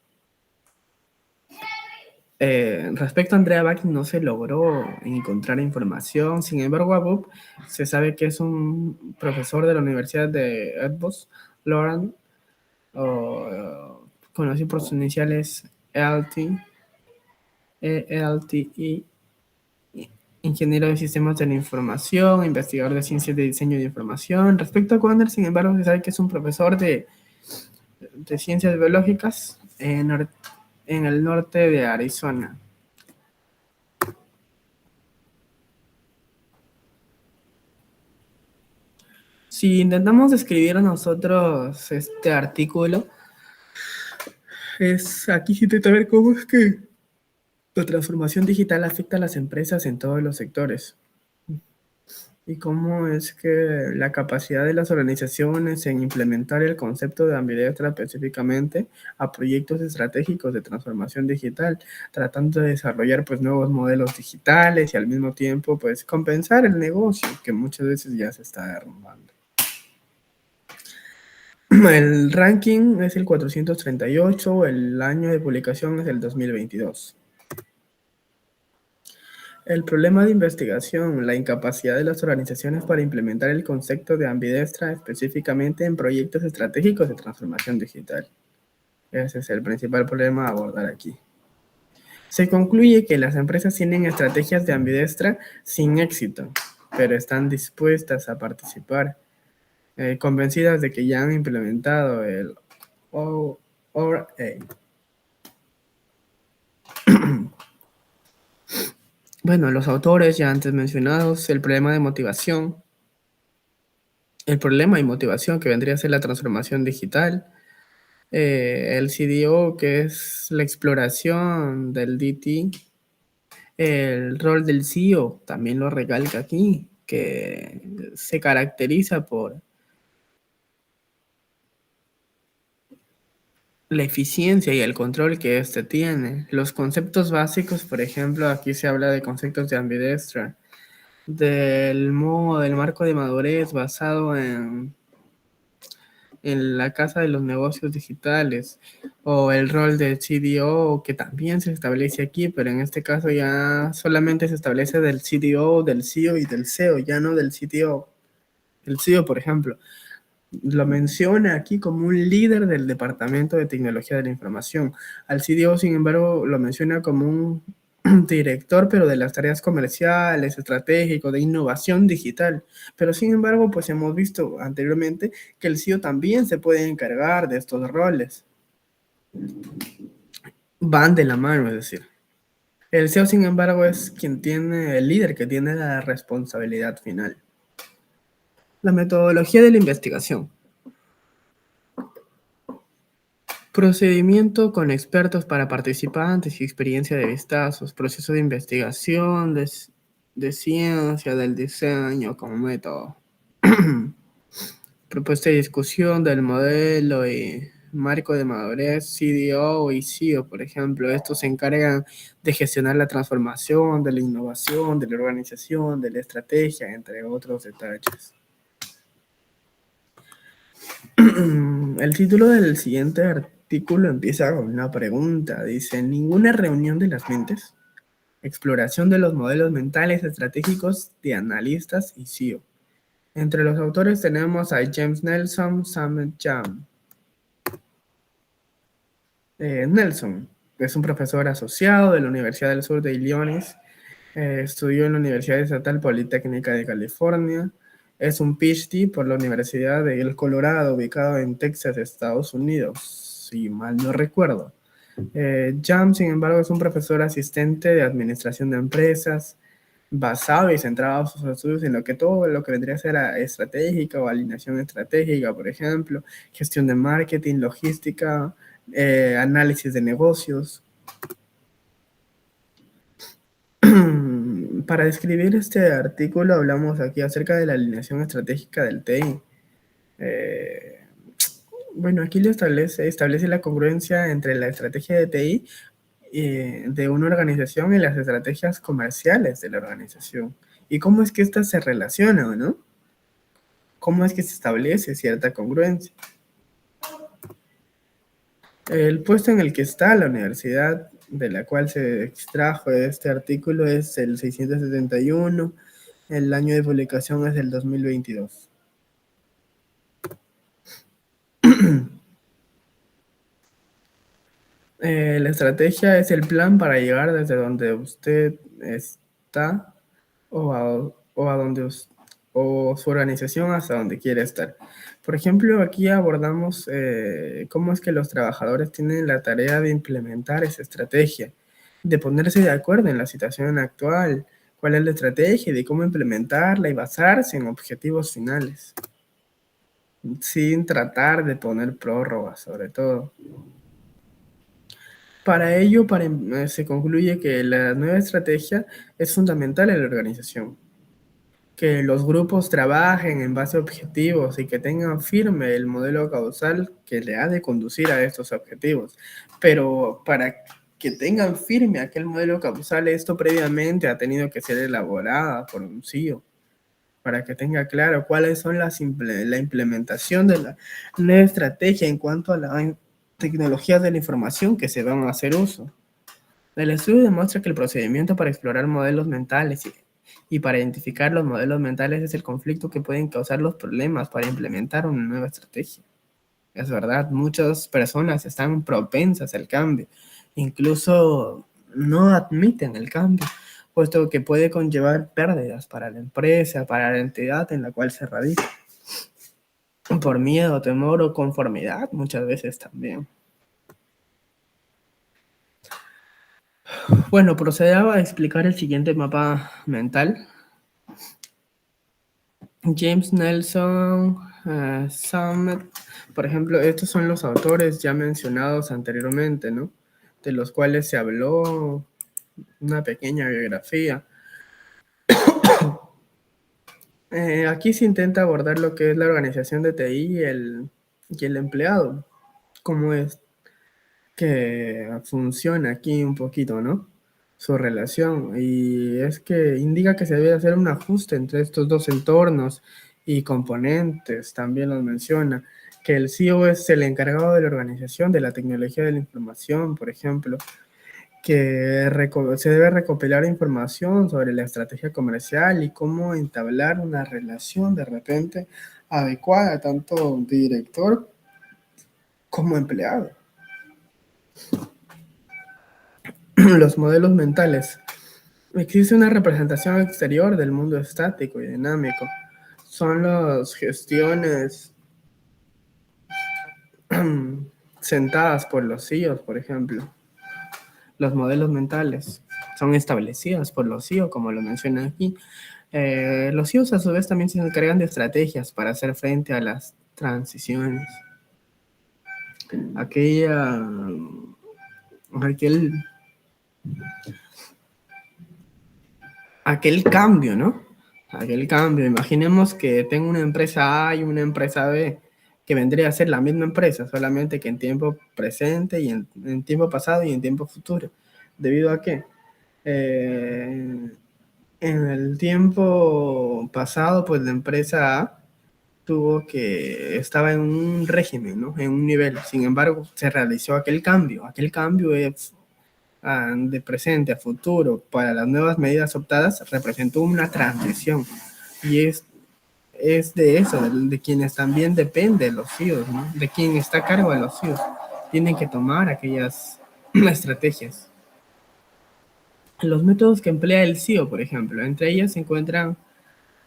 Respecto a Andrea Bach, no se logró encontrar información. Sin embargo, a Bob se sabe que es un profesor de la Universidad de Edinburgh, Lorraine, conocido por sus iniciales ELT, ELTI, ingeniero de sistemas de la información, investigador de ciencias de diseño de información. Respecto a Kochner, sin embargo, se sabe que es un profesor de ciencias biológicas en el norte de Arizona. Si intentamos describir nosotros este artículo, aquí se intenta ver cómo es que la transformación digital afecta a las empresas en todos los sectores y cómo es que la capacidad de las organizaciones en implementar el concepto de ambidestra específicamente a proyectos estratégicos de transformación digital, tratando de desarrollar pues nuevos modelos digitales y al mismo tiempo pues compensar el negocio que muchas veces ya se está derrumbando. El ranking es el 438, el año de publicación es el 2022. El problema de investigación, la incapacidad de las organizaciones para implementar el concepto de ambidestra específicamente en proyectos estratégicos de transformación digital. Ese es el principal problema a abordar aquí. Se concluye que las empresas tienen estrategias de ambidestra sin éxito, pero están dispuestas a participar, convencidas de que ya han implementado el ORA. Bueno, los autores ya antes mencionados, el problema de motivación, el problema y motivación que vendría a ser la transformación digital, el CDO que es la exploración del DT, el rol del CEO también lo recalca aquí, que se caracteriza por la eficiencia y el control que éste tiene. Los conceptos básicos, por ejemplo, aquí se habla de conceptos de ambidestra, del marco de madurez basado en la casa de los negocios digitales, o el rol del CDO, que también se establece aquí, pero en este caso ya solamente se establece del CDO, del CEO y del CEO, ya no del CTO. El CEO, por ejemplo, lo menciona aquí como un líder del Departamento de Tecnología de la Información. Al CDO, sin embargo, lo menciona como un director, pero de las tareas comerciales, estratégico, de innovación digital. Pero sin embargo, pues hemos visto anteriormente que el CEO también se puede encargar de estos roles. Van de la mano, es decir. El CEO, sin embargo, es el líder que tiene la responsabilidad final. La metodología de la investigación. Procedimiento con expertos para participantes y experiencia de vistazos, proceso de investigación, de ciencia, del diseño como método. Propuesta de discusión del modelo y marco de madurez, CDO y CEO, por ejemplo. Estos se encargan de gestionar la transformación, de la innovación, de la organización, de la estrategia, entre otros detalles. El título del siguiente artículo empieza con una pregunta. Dice, ¿ninguna reunión de las mentes? Exploración de los modelos mentales estratégicos de analistas y CEO. Entre los autores tenemos a James Nelson, Samuel Jam. Nelson es un profesor asociado de la Universidad del Sur de Illinois. Estudió en la Universidad Estatal Politécnica de California. Es un PhD por la Universidad del Colorado, ubicado en Texas, Estados Unidos, si mal no recuerdo. Jam, sin embargo, es un profesor asistente de administración de empresas, basado y centrado sus estudios en lo que todo lo que vendría a ser estratégica o alineación estratégica, por ejemplo, gestión de marketing, logística, análisis de negocios. Para describir este artículo hablamos aquí acerca de la alineación estratégica del TI. Eh, bueno, aquí lo establece la congruencia entre la estrategia de TI de una organización y las estrategias comerciales de la organización. Y cómo es que éstas se relacionan, ¿no? Cómo es que se establece cierta congruencia. El puesto en el que está la universidad de la cual se extrajo este artículo es el 671, el año de publicación es el 2022. La estrategia es el plan para llegar desde donde usted está o a donde o su organización hasta donde quiere estar. Por ejemplo, aquí abordamos cómo es que los trabajadores tienen la tarea de implementar esa estrategia, de ponerse de acuerdo en la situación actual, cuál es la estrategia, de cómo implementarla y basarse en objetivos finales, sin tratar de poner prórrogas, sobre todo. Para ello, se concluye que la nueva estrategia es fundamental en la organización, que los grupos trabajen en base a objetivos y que tengan firme el modelo causal que le ha de conducir a estos objetivos. Pero para que tengan firme aquel modelo causal, esto previamente ha tenido que ser elaborada por un CEO, para que tenga claro cuáles son la implementación de la nueva estrategia en cuanto a la tecnologías de la información que se van a hacer uso. El estudio demuestra que el procedimiento para explorar modelos mentales y para identificar los modelos mentales es el conflicto que pueden causar los problemas para implementar una nueva estrategia. Es verdad, muchas personas están propensas al cambio, incluso no admiten el cambio, puesto que puede conllevar pérdidas para la empresa, para la entidad en la cual se radica, por miedo, temor o conformidad, muchas veces también. Bueno, procedaba a explicar el siguiente mapa mental. James Nelson, Summit, por ejemplo, estos son los autores ya mencionados anteriormente, ¿no? De los cuales se habló una pequeña biografía. Aquí se intenta abordar lo que es la organización de TI y el empleado, cómo es que funciona aquí un poquito, ¿no? Su relación. Y es que indica que se debe hacer un ajuste entre estos dos entornos y componentes, también los menciona, que el CEO es el encargado de la organización de la tecnología de la información, por ejemplo, que se debe recopilar información sobre la estrategia comercial y cómo entablar una relación de repente adecuada, tanto director como empleado. Los modelos mentales. Existe una representación exterior del mundo estático y dinámico. Son las gestiones sentadas por los CEOs, por ejemplo. Los modelos mentales son establecidas por los CEOs, como lo menciona aquí. Los CEOs a su vez también se encargan de estrategias para hacer frente a las transiciones. Aquella, aquel aquel cambio, ¿no? Aquel cambio. Imaginemos que tengo una empresa A y una empresa B, que vendría a ser la misma empresa, solamente que en tiempo presente y en tiempo pasado y en tiempo futuro. ¿Debido a qué? Eh, en el tiempo pasado, pues la empresa A estaba en un régimen, ¿no? En un nivel. Sin embargo, se realizó aquel cambio. Aquel cambio es de presente a futuro para las nuevas medidas optadas representó una transición y es de eso, de quienes también depende los CEOs, ¿no? De quien está a cargo de los CEOs. Tienen que tomar aquellas estrategias. Los métodos que emplea el CEO, por ejemplo, entre ellas se encuentran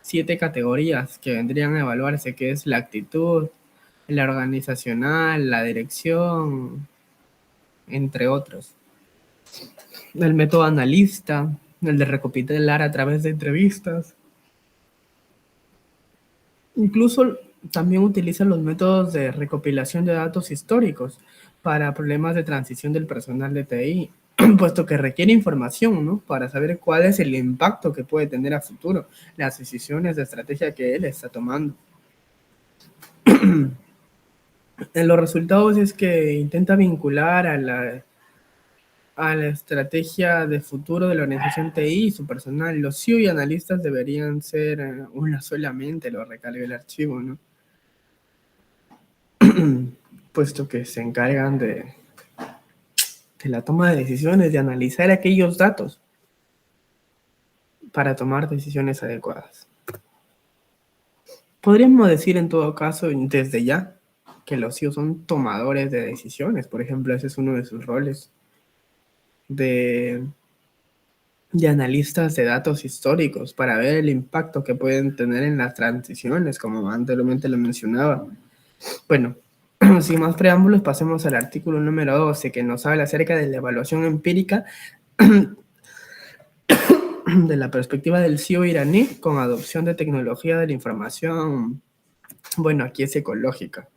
7 categorías que vendrían a evaluarse, que es la actitud, la organizacional, la dirección, entre otros. El método analista, el de recopilar a través de entrevistas. Incluso también utilizan los métodos de recopilación de datos históricos para problemas de transición del personal de TI, puesto que requiere información, ¿no? Para saber cuál es el impacto que puede tener a futuro las decisiones de estrategia que él está tomando. En los resultados es que intenta vincular a la estrategia de futuro de la organización TI y su personal. Los CEO y analistas deberían ser una solamente, lo recalca el archivo, ¿no? Puesto que se encargan de la toma de decisiones, de analizar aquellos datos para tomar decisiones adecuadas. Podríamos decir en todo caso, desde ya, que los CEOs son tomadores de decisiones. Por ejemplo, ese es uno de sus roles de, de analistas de datos históricos para ver el impacto que pueden tener en las transiciones, como anteriormente lo mencionaba. Bueno, sin más preámbulos, pasemos al artículo número 12, que nos habla acerca de la evaluación empírica de la perspectiva del CEO iraní con adopción de tecnología de la información. Bueno, aquí es ecológica.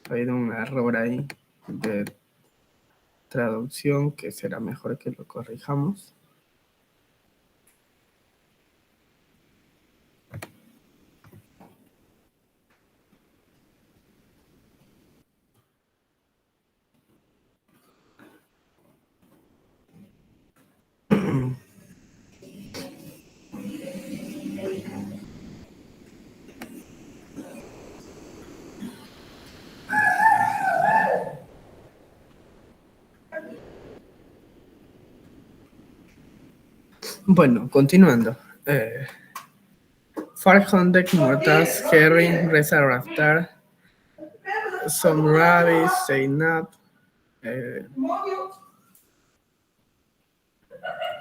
Ha habido un error ahí de traducción que será mejor que lo corrijamos. Bueno, continuando. Farhand, Mortaz, Herring, Reza Raftar, Somrabi, Seinab.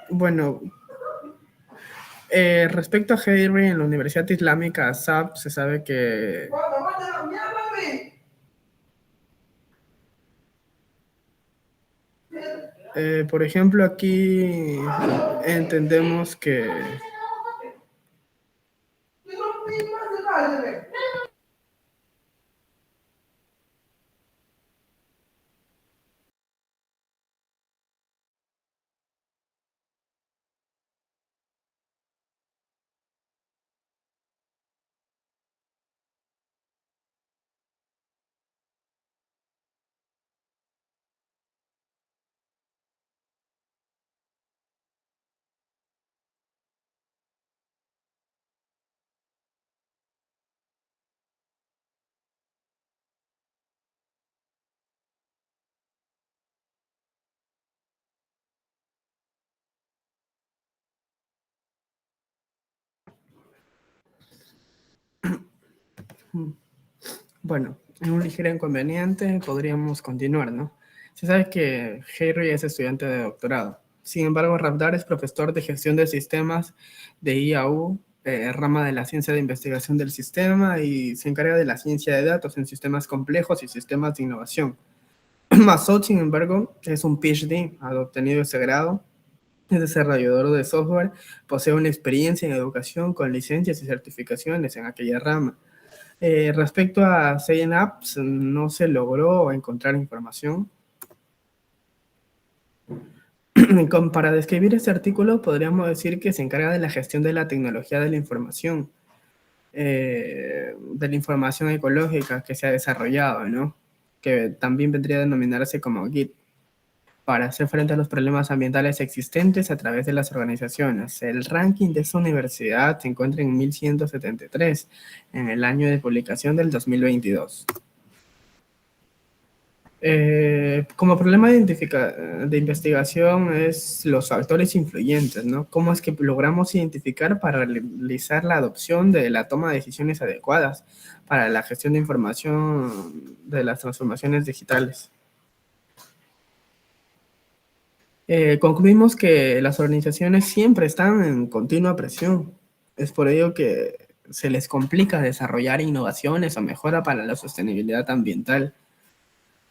Bueno, respecto a Herring, en la Universidad Islámica Azab se sabe que por ejemplo, aquí entendemos que bueno, en un ligero inconveniente podríamos continuar, ¿no? Se sabe que Harry es estudiante de doctorado. Sin embargo, Ravdar es profesor de gestión de sistemas de IAU, rama de la ciencia de investigación del sistema, y se encarga de la ciencia de datos en sistemas complejos y sistemas de innovación. Masoud, sin embargo, es un PhD, ha obtenido ese grado, es desarrollador de software, posee una experiencia en educación con licencias y certificaciones en aquella rama. Respecto a Science Apps, no se logró encontrar información. Para describir este artículo, podríamos decir que se encarga de la gestión de la tecnología de la información ecológica que se ha desarrollado, ¿no? Que también vendría a denominarse como Git, para hacer frente a los problemas ambientales existentes a través de las organizaciones. El ranking de esta universidad se encuentra en 1173 en el año de publicación del 2022. Como problema de investigación es los factores influyentes, ¿no? ¿Cómo es que logramos identificar para realizar la adopción de la toma de decisiones adecuadas para la gestión de información de las transformaciones digitales? Concluimos que las organizaciones siempre están en continua presión. Es por ello que se les complica desarrollar innovaciones o mejora para la sostenibilidad ambiental.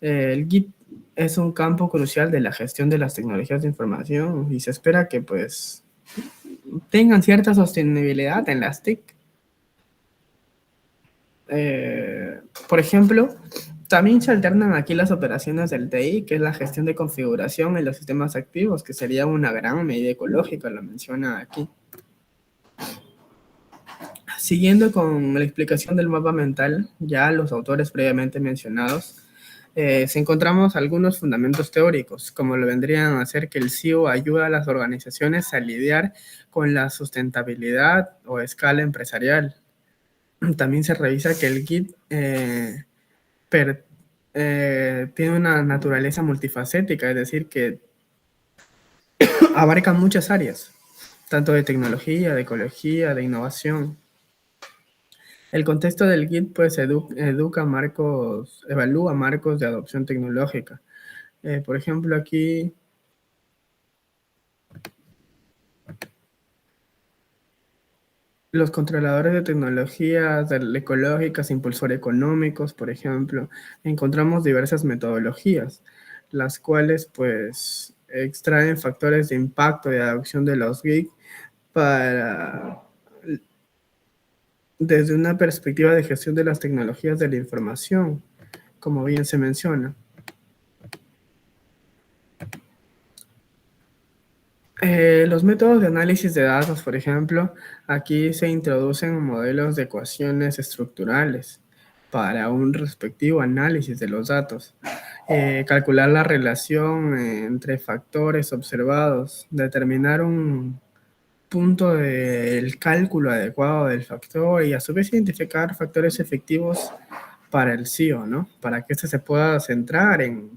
El Git es un campo crucial de la gestión de las tecnologías de información y se espera que pues tengan cierta sostenibilidad en las TIC. Por ejemplo, también se alternan aquí las operaciones del TI, que es la gestión de configuración en los sistemas activos, que sería una gran medida ecológica, lo menciona aquí. Siguiendo con la explicación del mapa mental, ya los autores previamente mencionados, se encontramos algunos fundamentos teóricos, como lo vendrían a ser que el CIO ayuda a las organizaciones a lidiar con la sustentabilidad o escala empresarial. También se revisa que el Git per- tiene una naturaleza multifacética, es decir, que abarca muchas áreas, tanto de tecnología, de ecología, de innovación. El contexto del Git pues evalúa marcos de adopción tecnológica. Por ejemplo, aquí los controladores de tecnologías ecológicas, impulsores económicos, por ejemplo, encontramos diversas metodologías, las cuales pues extraen factores de impacto y adopción de los GIG para desde una perspectiva de gestión de las tecnologías de la información, como bien se menciona. Los métodos de análisis de datos, por ejemplo, aquí se introducen modelos de ecuaciones estructurales para un respectivo análisis de los datos. Calcular la relación entre factores observados, determinar un punto del cálculo adecuado del factor y a su vez identificar factores efectivos para el CIO, ¿no? Para que éste se pueda centrar en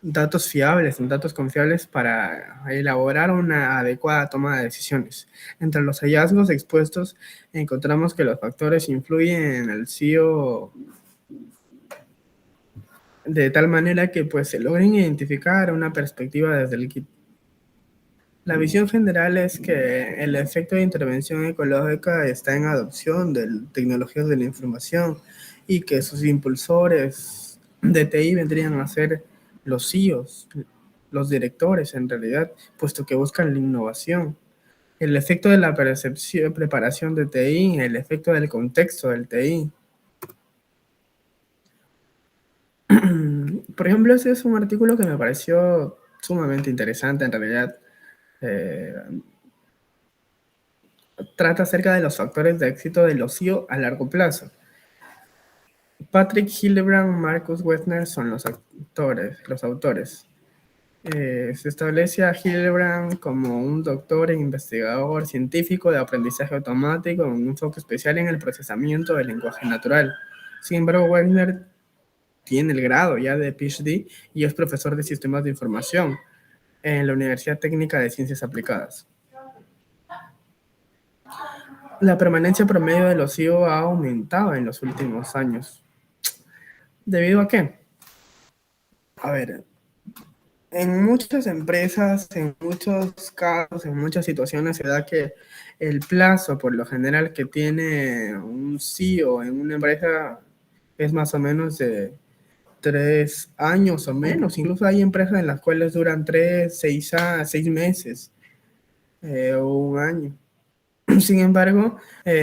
datos fiables, en datos confiables para elaborar una adecuada toma de decisiones. Entre los hallazgos expuestos encontramos que los factores influyen en el CIO de tal manera que pues se logren identificar una perspectiva desde el kit. La visión general es que el efecto de intervención ecológica está en adopción de tecnologías de la información y que sus impulsores de TI vendrían a ser los CEOs, los directores en realidad, puesto que buscan la innovación. El efecto de la percepción, preparación de TI, el efecto del contexto del TI. Por ejemplo, ese es un artículo que me pareció sumamente interesante en realidad. Eh, Trata acerca de los factores de éxito del ocio a largo plazo. Patrick Hillebrand, Marcus Wessner son los autores. Se establece a Hillebrand como un doctor e investigador científico de aprendizaje automático con un enfoque especial en el procesamiento del lenguaje natural. Sin embargo, Wessner tiene el grado ya de PhD y es profesor de sistemas de información en la Universidad Técnica de Ciencias Aplicadas. La permanencia promedio de los CEO ha aumentado en los últimos años. ¿Debido a qué? A ver, en muchas empresas, en muchos casos, en muchas situaciones se da que el plazo por lo general que tiene un CEO en una empresa es más o menos de 3 años o menos. Incluso hay empresas en las cuales duran 6 meses o un año. Sin embargo,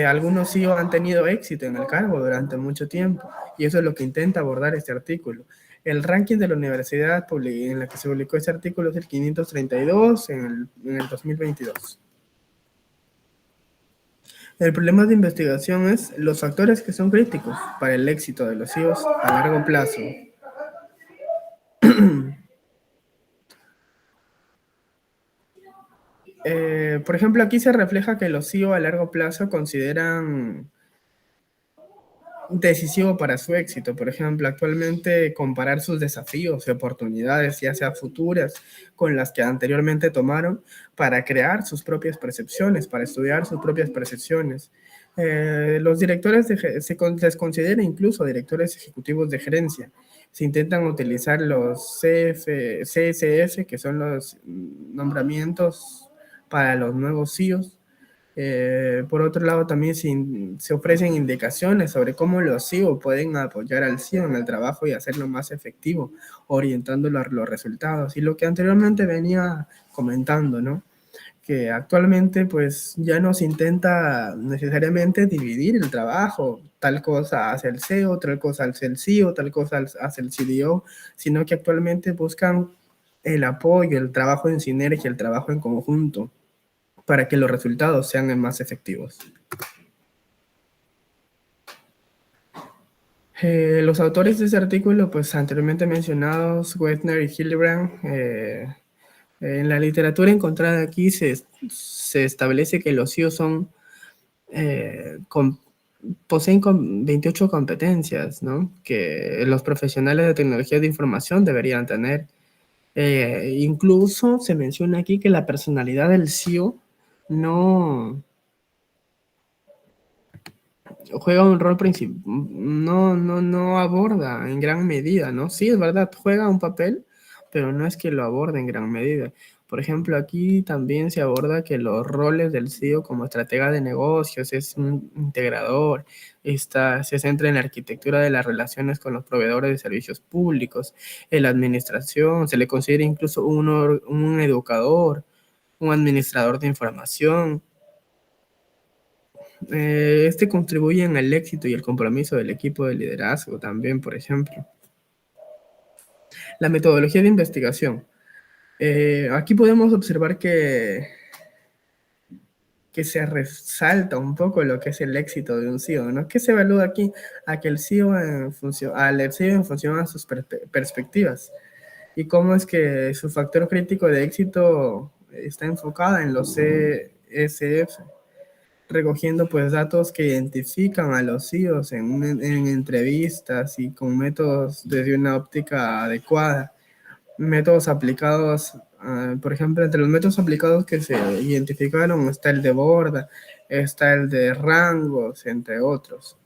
algunos CEO han tenido éxito en el cargo durante mucho tiempo y eso es lo que intenta abordar este artículo. El ranking de la universidad en la que se publicó este artículo es el 532 en el 2022. El problema de investigación es los factores que son críticos para el éxito de los CEOs a largo plazo. Por ejemplo, aquí se refleja que los CEO a largo plazo consideran decisivo para su éxito. Por ejemplo, actualmente comparar sus desafíos y oportunidades, ya sea futuras, con las que anteriormente tomaron para crear sus propias percepciones, para estudiar sus propias percepciones. Los directores les considera incluso directores ejecutivos de gerencia. Se intentan utilizar los CSF, que son los nombramientos para los nuevos CEOs Por otro lado, también se ofrecen indicaciones sobre cómo los CEO pueden apoyar al CEO en el trabajo y hacerlo más efectivo, orientándolo a los resultados. Y lo que anteriormente venía comentando, ¿no? Que actualmente pues ya no se intenta necesariamente dividir el trabajo, tal cosa hace el CEO, tal cosa hace el CEO, tal cosa hace el CDO, sino que actualmente buscan el apoyo, el trabajo en sinergia, el trabajo en conjunto, para que los resultados sean más efectivos. Los autores de ese artículo, pues anteriormente mencionados, Westner y Hildebrand, en la literatura encontrada aquí se establece que los CIO son, poseen 28 competencias, ¿no? Que los profesionales de tecnología de información deberían tener. Incluso se menciona aquí que la personalidad del CIO no juega un rol principal, no aborda en gran medida, ¿no? Sí, es verdad, juega un papel, pero no es que lo aborde en gran medida. Por ejemplo, aquí también se aborda que los roles del CEO como estratega de negocios es un integrador, se centra en la arquitectura de las relaciones con los proveedores de servicios públicos, en la administración, se le considera incluso un educador, un administrador de información. Este contribuye en el éxito y el compromiso del equipo de liderazgo también, por ejemplo. La metodología de investigación. Aquí podemos observar que se resalta un poco lo que es el éxito de un CEO, ¿no? ¿Qué se evalúa aquí? A que el CEO al CEO en función a sus perspectivas y cómo es que su factor crítico de éxito está enfocado en los CSF, recogiendo pues datos que identifican a los CEOs en entrevistas y con métodos desde una óptica adecuada. Métodos aplicados, por ejemplo, entre los métodos aplicados que se identificaron está el de borda, está el de rangos, entre otros.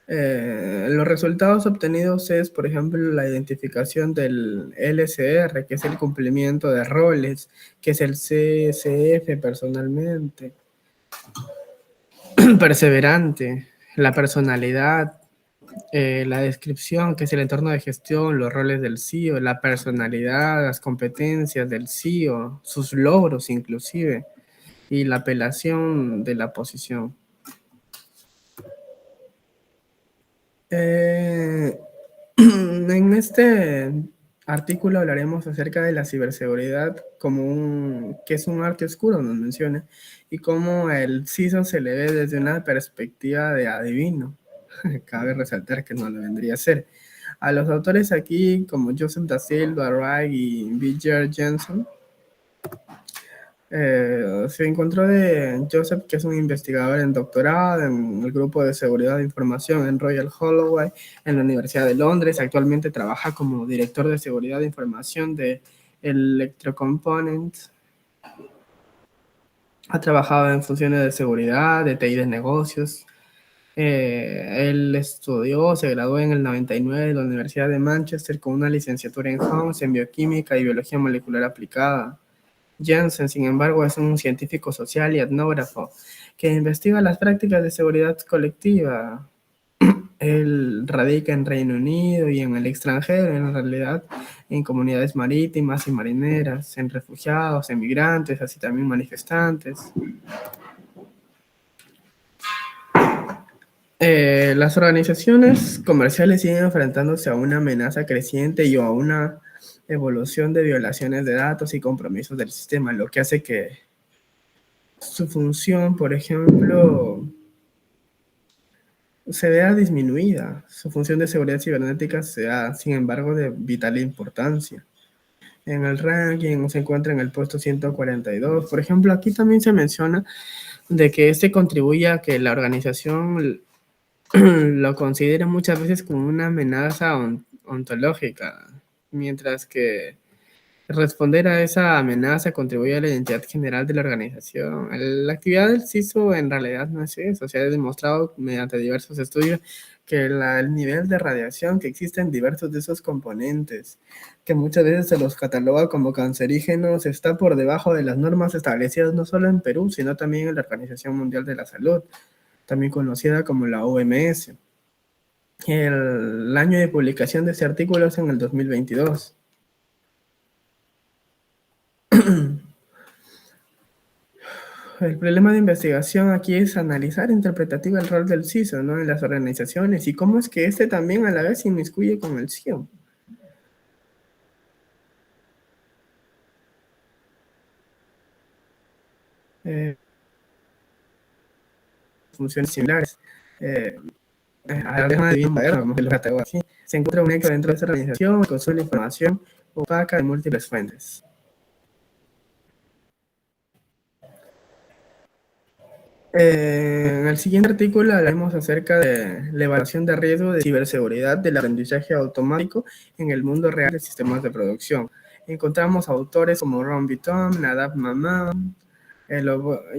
Los resultados obtenidos es, por ejemplo, la identificación del LCR, que es el cumplimiento de roles, que es el CSF personalmente, perseverante, la personalidad, la descripción, que es el entorno de gestión, los roles del CEO, la personalidad, las competencias del CEO, sus logros inclusive, y la apelación de la posición. En este artículo hablaremos acerca de la ciberseguridad que es un arte oscuro, nos menciona, y cómo el CISO se le ve desde una perspectiva de adivino. Cabe resaltar que no lo vendría a ser. A los autores aquí, como Joseph Da Silva, Wright y Birger Jensen, se encontró de Joseph, que es un investigador en doctorado en el grupo de seguridad de información en Royal Holloway, en la Universidad de Londres. Actualmente trabaja como director de seguridad de información de Electrocomponents. Ha trabajado en funciones de seguridad, de TI de negocios. Él se graduó en el 99 de la Universidad de Manchester con una licenciatura en Homs en bioquímica y biología molecular aplicada. Jensen, sin embargo, es un científico social y etnógrafo que investiga las prácticas de seguridad colectiva. Él radica en Reino Unido y en el extranjero, en realidad, en comunidades marítimas y marineras, en refugiados, en migrantes, así también manifestantes. Las organizaciones comerciales siguen enfrentándose a una amenaza creciente y a una evolución de violaciones de datos y compromisos del sistema, lo que hace que su función, por ejemplo, se vea disminuida. Su función de seguridad cibernética sea, sin embargo, de vital importancia. En el ranking se encuentra en el puesto 142. Por ejemplo, aquí también se menciona de que este contribuye a que la organización lo considera muchas veces como una amenaza ontológica, mientras que responder a esa amenaza contribuye a la identidad general de la organización. La actividad del CISO en realidad no es eso, se ha demostrado mediante diversos estudios que el nivel de radiación que existe en diversos de esos componentes, que muchas veces se los cataloga como cancerígenos, está por debajo de las normas establecidas no solo en Perú, sino también en la Organización Mundial de la Salud, también conocida como la OMS. El año de publicación de ese artículo es en el 2022. El problema de investigación aquí es analizar interpretativa el rol del CISO, ¿no? En las organizaciones y cómo es que este también a la vez se inmiscuye con el CIO. Eh, Funciones similares. Además de bien como que lo categoriza así, se encuentra un nexo dentro de esta organización que consume información opaca de múltiples fuentes. En el siguiente artículo hablaremos acerca de la evaluación de riesgo de ciberseguridad del aprendizaje automático en el mundo real de sistemas de producción. Encontramos autores como Ron Bitom, Nadav Maman,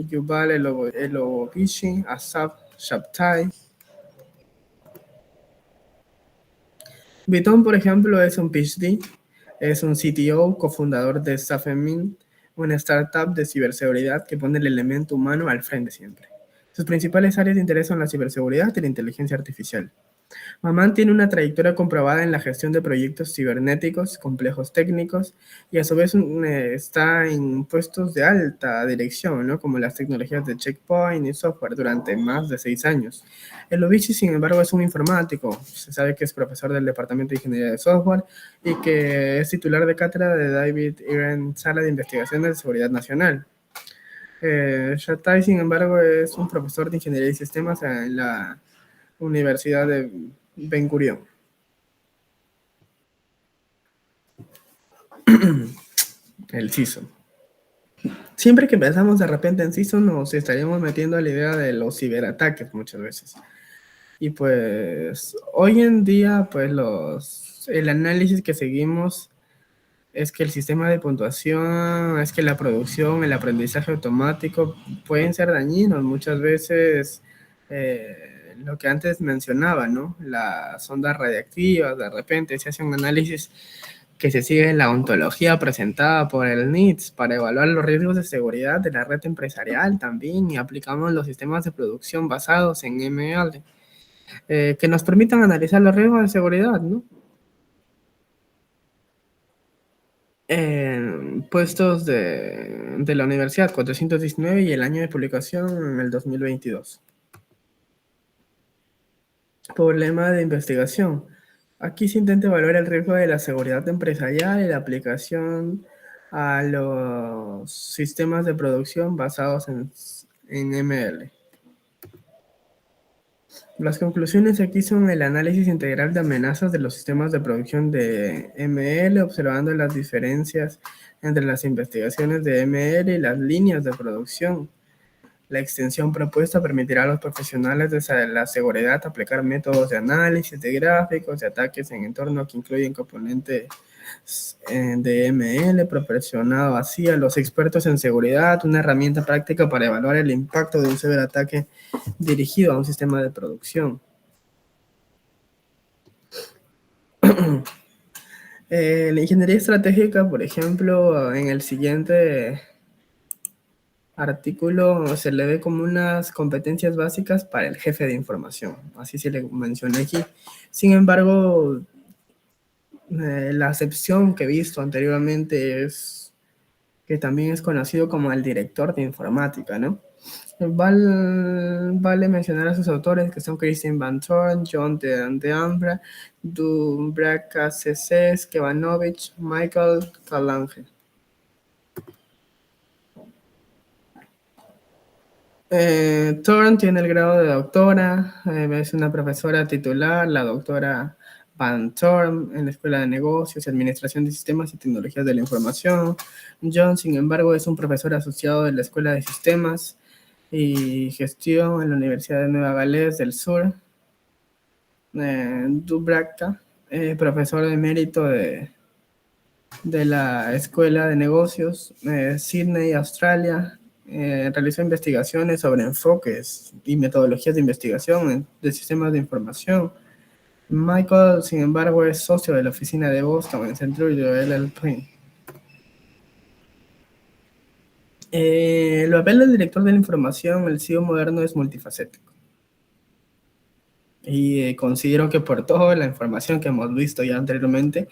Yuval Elovici, Asaf Shabtai. Bitom, por ejemplo, es un PhD, es un CTO, cofundador de Safemin, una startup de ciberseguridad que pone el elemento humano al frente siempre. Sus principales áreas de interés son la ciberseguridad y la inteligencia artificial. Maman tiene una trayectoria comprobada en la gestión de proyectos cibernéticos, complejos técnicos, y a su vez está en puestos de alta dirección, ¿no? Como las tecnologías de Checkpoint y software durante más de 6 años. El Ovichi, sin embargo, es un informático. Se sabe que es profesor del Departamento de Ingeniería de Software y que es titular de cátedra de David Iren Sala de Investigaciones de Seguridad Nacional. Shatai, sin embargo, es un profesor de Ingeniería y Sistemas en la Universidad de Ben Gurion. El CISO. Siempre que pensamos de repente en CISO nos estaríamos metiendo a la idea de los ciberataques muchas veces. Y pues hoy en día pues el análisis que seguimos es que el sistema de puntuación, es que la producción, el aprendizaje automático pueden ser dañinos. Muchas veces lo que antes mencionaba, ¿no? Las ondas radiactivas, de repente se hace un análisis que se sigue la ontología presentada por el NIST para evaluar los riesgos de seguridad de la red empresarial también y aplicamos los sistemas de producción basados en ML que nos permitan analizar los riesgos de seguridad, ¿no? Puestos de la universidad 419 y el año de publicación en el 2022. Problema de investigación. Aquí se intenta evaluar el riesgo de la seguridad empresarial y la aplicación a los sistemas de producción basados en ML. Las conclusiones aquí son el análisis integral de amenazas de los sistemas de producción de ML, observando las diferencias entre las investigaciones de ML y las líneas de producción. La extensión propuesta permitirá a los profesionales de la seguridad aplicar métodos de análisis de gráficos de ataques en entorno que incluyen componentes de ML, proporcionado así a los expertos en seguridad una herramienta práctica para evaluar el impacto de un ciberataque dirigido a un sistema de producción. La ingeniería estratégica, por ejemplo, en el siguiente artículo se le ve como unas competencias básicas para el jefe de información, así se le menciona aquí. Sin embargo, la acepción que he visto anteriormente es que también es conocido como el director de informática, ¿no? Vale mencionar a sus autores que son Christine Van Thorn, John de Ambra, Dubravka Cesc, Kevanovich, Michael Kalange. Thorn tiene el grado de doctora, es una profesora titular, la doctora Van Thorn en la Escuela de Negocios, Administración de Sistemas y Tecnologías de la Información. John, sin embargo, es un profesor asociado de la Escuela de Sistemas y Gestión en la Universidad de Nueva Gales del Sur. Dubravka, profesor emérito de la Escuela de Negocios, Sydney, Australia, realizó investigaciones sobre enfoques y metodologías de investigación de sistemas de información. Michael, sin embargo, es socio de la oficina de Boston en Century LLP. El papel del director de la información, el CEO moderno, es multifacético. Y considero que por toda la información que hemos visto ya anteriormente,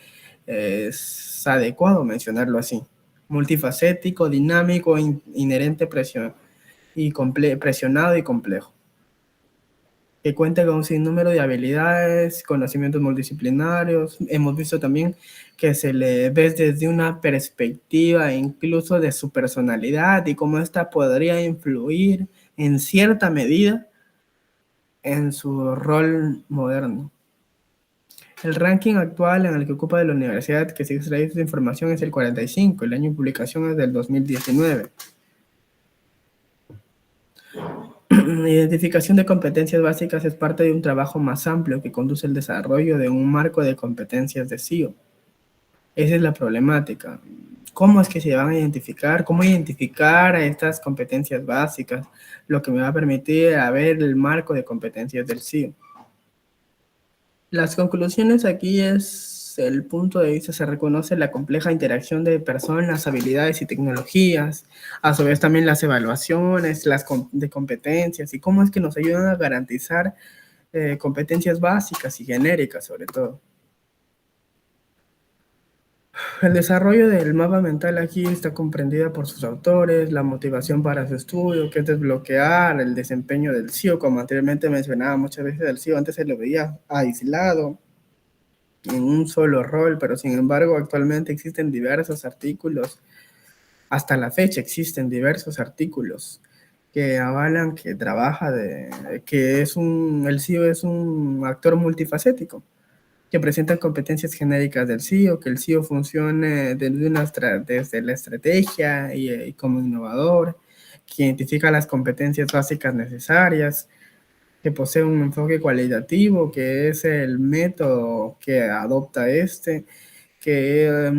es adecuado mencionarlo así. Multifacético, dinámico, inherente, presionado y complejo. Que cuenta con un sinnúmero de habilidades, conocimientos multidisciplinarios. Hemos visto también que se le ve desde una perspectiva incluso de su personalidad y cómo ésta podría influir en cierta medida en su rol moderno. El ranking actual en el que ocupa de la universidad que se extrae esta información es el 45, el año de publicación es del 2019. Identificación de competencias básicas es parte de un trabajo más amplio que conduce al desarrollo de un marco de competencias de SEO. Esa es la problemática. ¿Cómo es que se van a identificar? ¿Cómo identificar a estas competencias básicas? Lo que me va a permitir a ver el marco de competencias del SEO. Las conclusiones aquí es el punto de vista, se reconoce la compleja interacción de personas, habilidades y tecnologías, a su vez también las evaluaciones, de competencias y cómo es que nos ayudan a garantizar competencias básicas y genéricas sobre todo. El desarrollo del mapa mental aquí está comprendida por sus autores, la motivación para su estudio, que es desbloquear el desempeño del SEO, como anteriormente mencionaba, muchas veces el SEO antes se lo veía aislado, en un solo rol, pero sin embargo actualmente existen diversos artículos, hasta la fecha existen diversos artículos que avalan que el SEO es un actor multifacético, que presenta competencias genéricas del SEO, que el SEO funcione desde la estrategia y como innovador, que identifica las competencias básicas necesarias, que posee un enfoque cualitativo, que es el método que adopta que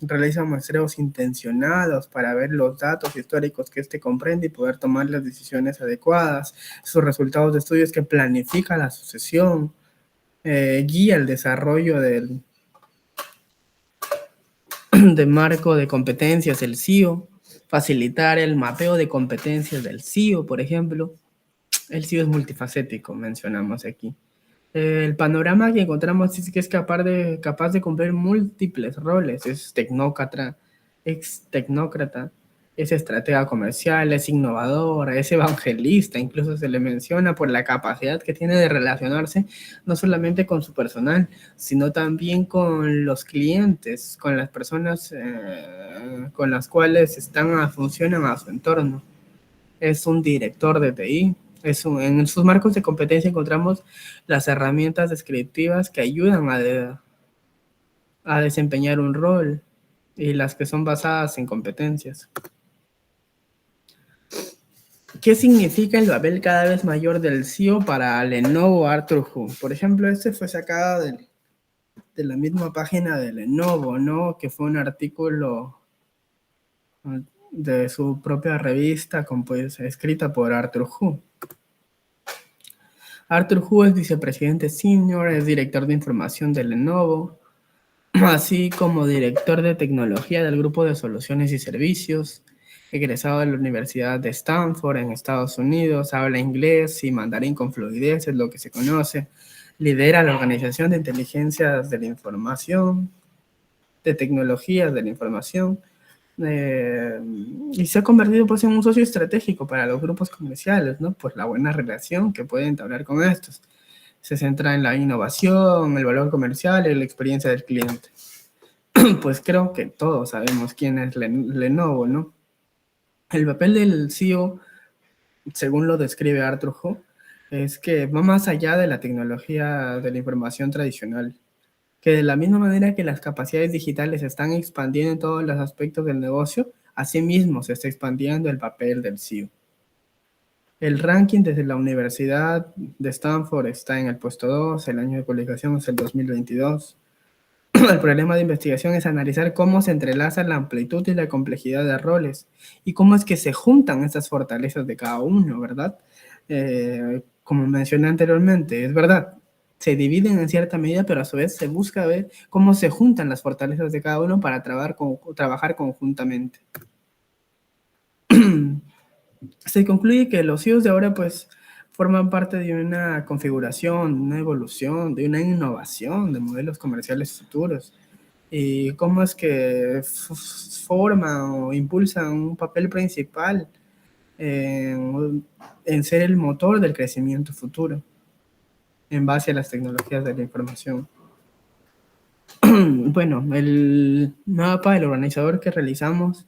realiza muestreos intencionados para ver los datos históricos que comprende y poder tomar las decisiones adecuadas, sus resultados de estudios que planifica la sucesión, guía el desarrollo de marco de competencias del SEO, facilitar el mapeo de competencias del SEO, por ejemplo. El SEO es multifacético, mencionamos aquí. El panorama que encontramos es que es capaz de cumplir múltiples roles. Es tecnócrata, es estratega comercial, es innovador, es evangelista. Incluso se le menciona por la capacidad que tiene de relacionarse no solamente con su personal, sino también con los clientes, con las personas con las cuales funcionan a su entorno. Es un director de TI. En sus marcos de competencia encontramos las herramientas descriptivas que ayudan a desempeñar un rol y las que son basadas en competencias. ¿Qué significa el papel cada vez mayor del SEO para Lenovo Arthur Hu? Por ejemplo, este fue sacado de la misma página de Lenovo, ¿no? Que fue un artículo de su propia revista escrita por Arthur Hu. Arthur Hu es vicepresidente senior, es director de información de Lenovo, así como director de tecnología del grupo de soluciones y servicios, egresado de la Universidad de Stanford en Estados Unidos, habla inglés y mandarín con fluidez, es lo que se conoce, lidera la Organización de Inteligencias de la Información, de Tecnologías de la Información, y se ha convertido pues en un socio estratégico para los grupos comerciales, ¿no? Pues la buena relación que pueden entablar con estos. Se centra en la innovación, el valor comercial y la experiencia del cliente. Pues creo que todos sabemos quién es Lenovo, ¿no? El papel del CEO, según lo describe Arthur Hu, es que va más allá de la tecnología de la información tradicional, que de la misma manera que las capacidades digitales se están expandiendo en todos los aspectos del negocio, asimismo se está expandiendo el papel del SEO. El ranking desde la Universidad de Stanford está en el puesto 2, el año de publicación es el 2022. El problema de investigación es analizar cómo se entrelazan la amplitud y la complejidad de roles y cómo es que se juntan estas fortalezas de cada uno, ¿verdad? Como mencioné anteriormente, es verdad, se dividen en cierta medida, pero a su vez se busca ver cómo se juntan las fortalezas de cada uno para trabajar conjuntamente. Se concluye que los CEOs de ahora pues forman parte de una configuración, una evolución, de una innovación de modelos comerciales futuros. Y cómo es que forman o impulsan un papel principal en ser el motor del crecimiento futuro en base a las tecnologías de la información. Bueno, el mapa del organizador que realizamos,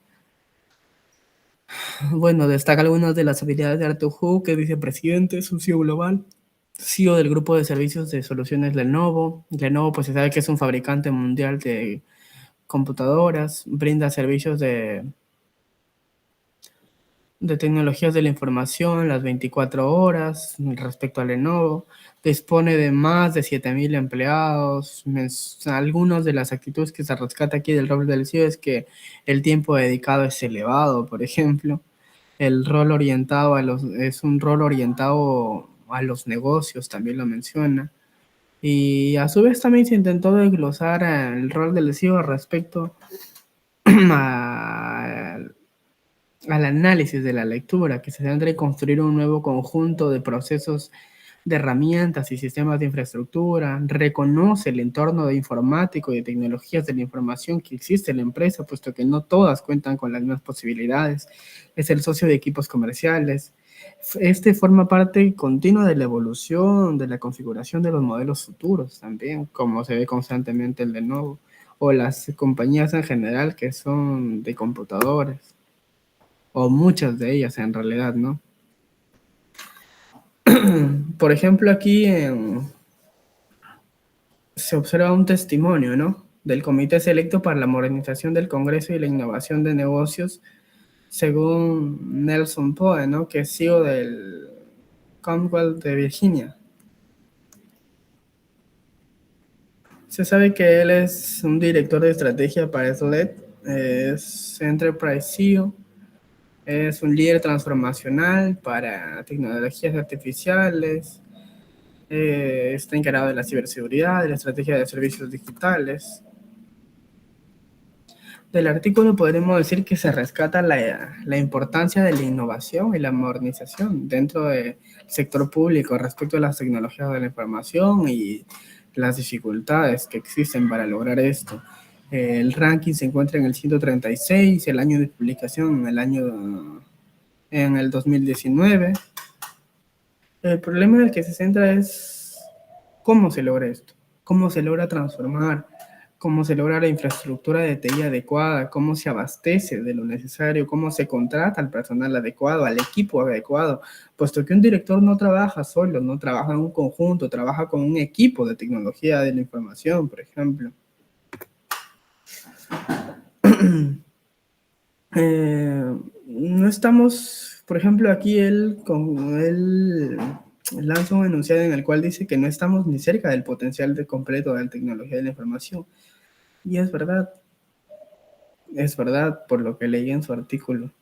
bueno, destaca algunas de las habilidades de Arthur Hu, que es vicepresidente, socio global, CEO del grupo de servicios de soluciones Lenovo. Lenovo, pues se sabe que es un fabricante mundial de computadoras, brinda servicios de tecnologías de la información las 24 horas respecto a Lenovo. Dispone de más de 7.000 empleados. Algunas de las actitudes que se rescata aquí del rol del CEO es que el tiempo dedicado es elevado, por ejemplo. El rol orientado es un rol orientado a los negocios, también lo menciona. Y a su vez también se intentó desglosar el rol del CEO respecto a al análisis de la lectura, que se centra en construir un nuevo conjunto de procesos de herramientas y sistemas de infraestructura, reconoce el entorno de informático y de tecnologías de la información que existe en la empresa, puesto que no todas cuentan con las mismas posibilidades, es el socio de equipos comerciales. Este forma parte continua de la evolución, de la configuración de los modelos futuros también, como se ve constantemente el de nuevo, o las compañías en general que son de computadores o muchas de ellas en realidad, ¿no? Por ejemplo, aquí se observa un testimonio, ¿no? Del Comité Selecto para la Modernización del Congreso y la Innovación de Negocios, según Nelson Poe, ¿no? Que es CEO del Commonwealth de Virginia. Se sabe que él es un director de estrategia para SLED, es Enterprise CEO, es un líder transformacional para tecnologías artificiales, está encargado de la ciberseguridad, de la estrategia de servicios digitales. Del artículo podremos decir que se rescata la importancia de la innovación y la modernización dentro del sector público respecto a las tecnologías de la información y las dificultades que existen para lograr esto. El ranking se encuentra en el 136, el año de publicación en el 2019. El problema en el que se centra es cómo se logra esto, cómo se logra transformar, cómo se logra la infraestructura de TI adecuada, cómo se abastece de lo necesario, cómo se contrata al personal adecuado, al equipo adecuado, puesto que un director no trabaja solo, no trabaja en un conjunto, trabaja con un equipo de tecnología de la información, por ejemplo. No estamos, por ejemplo, aquí él lanza un enunciado en el cual dice que no estamos ni cerca del potencial de completo de la tecnología de la información. Y es verdad por lo que leí en su artículo.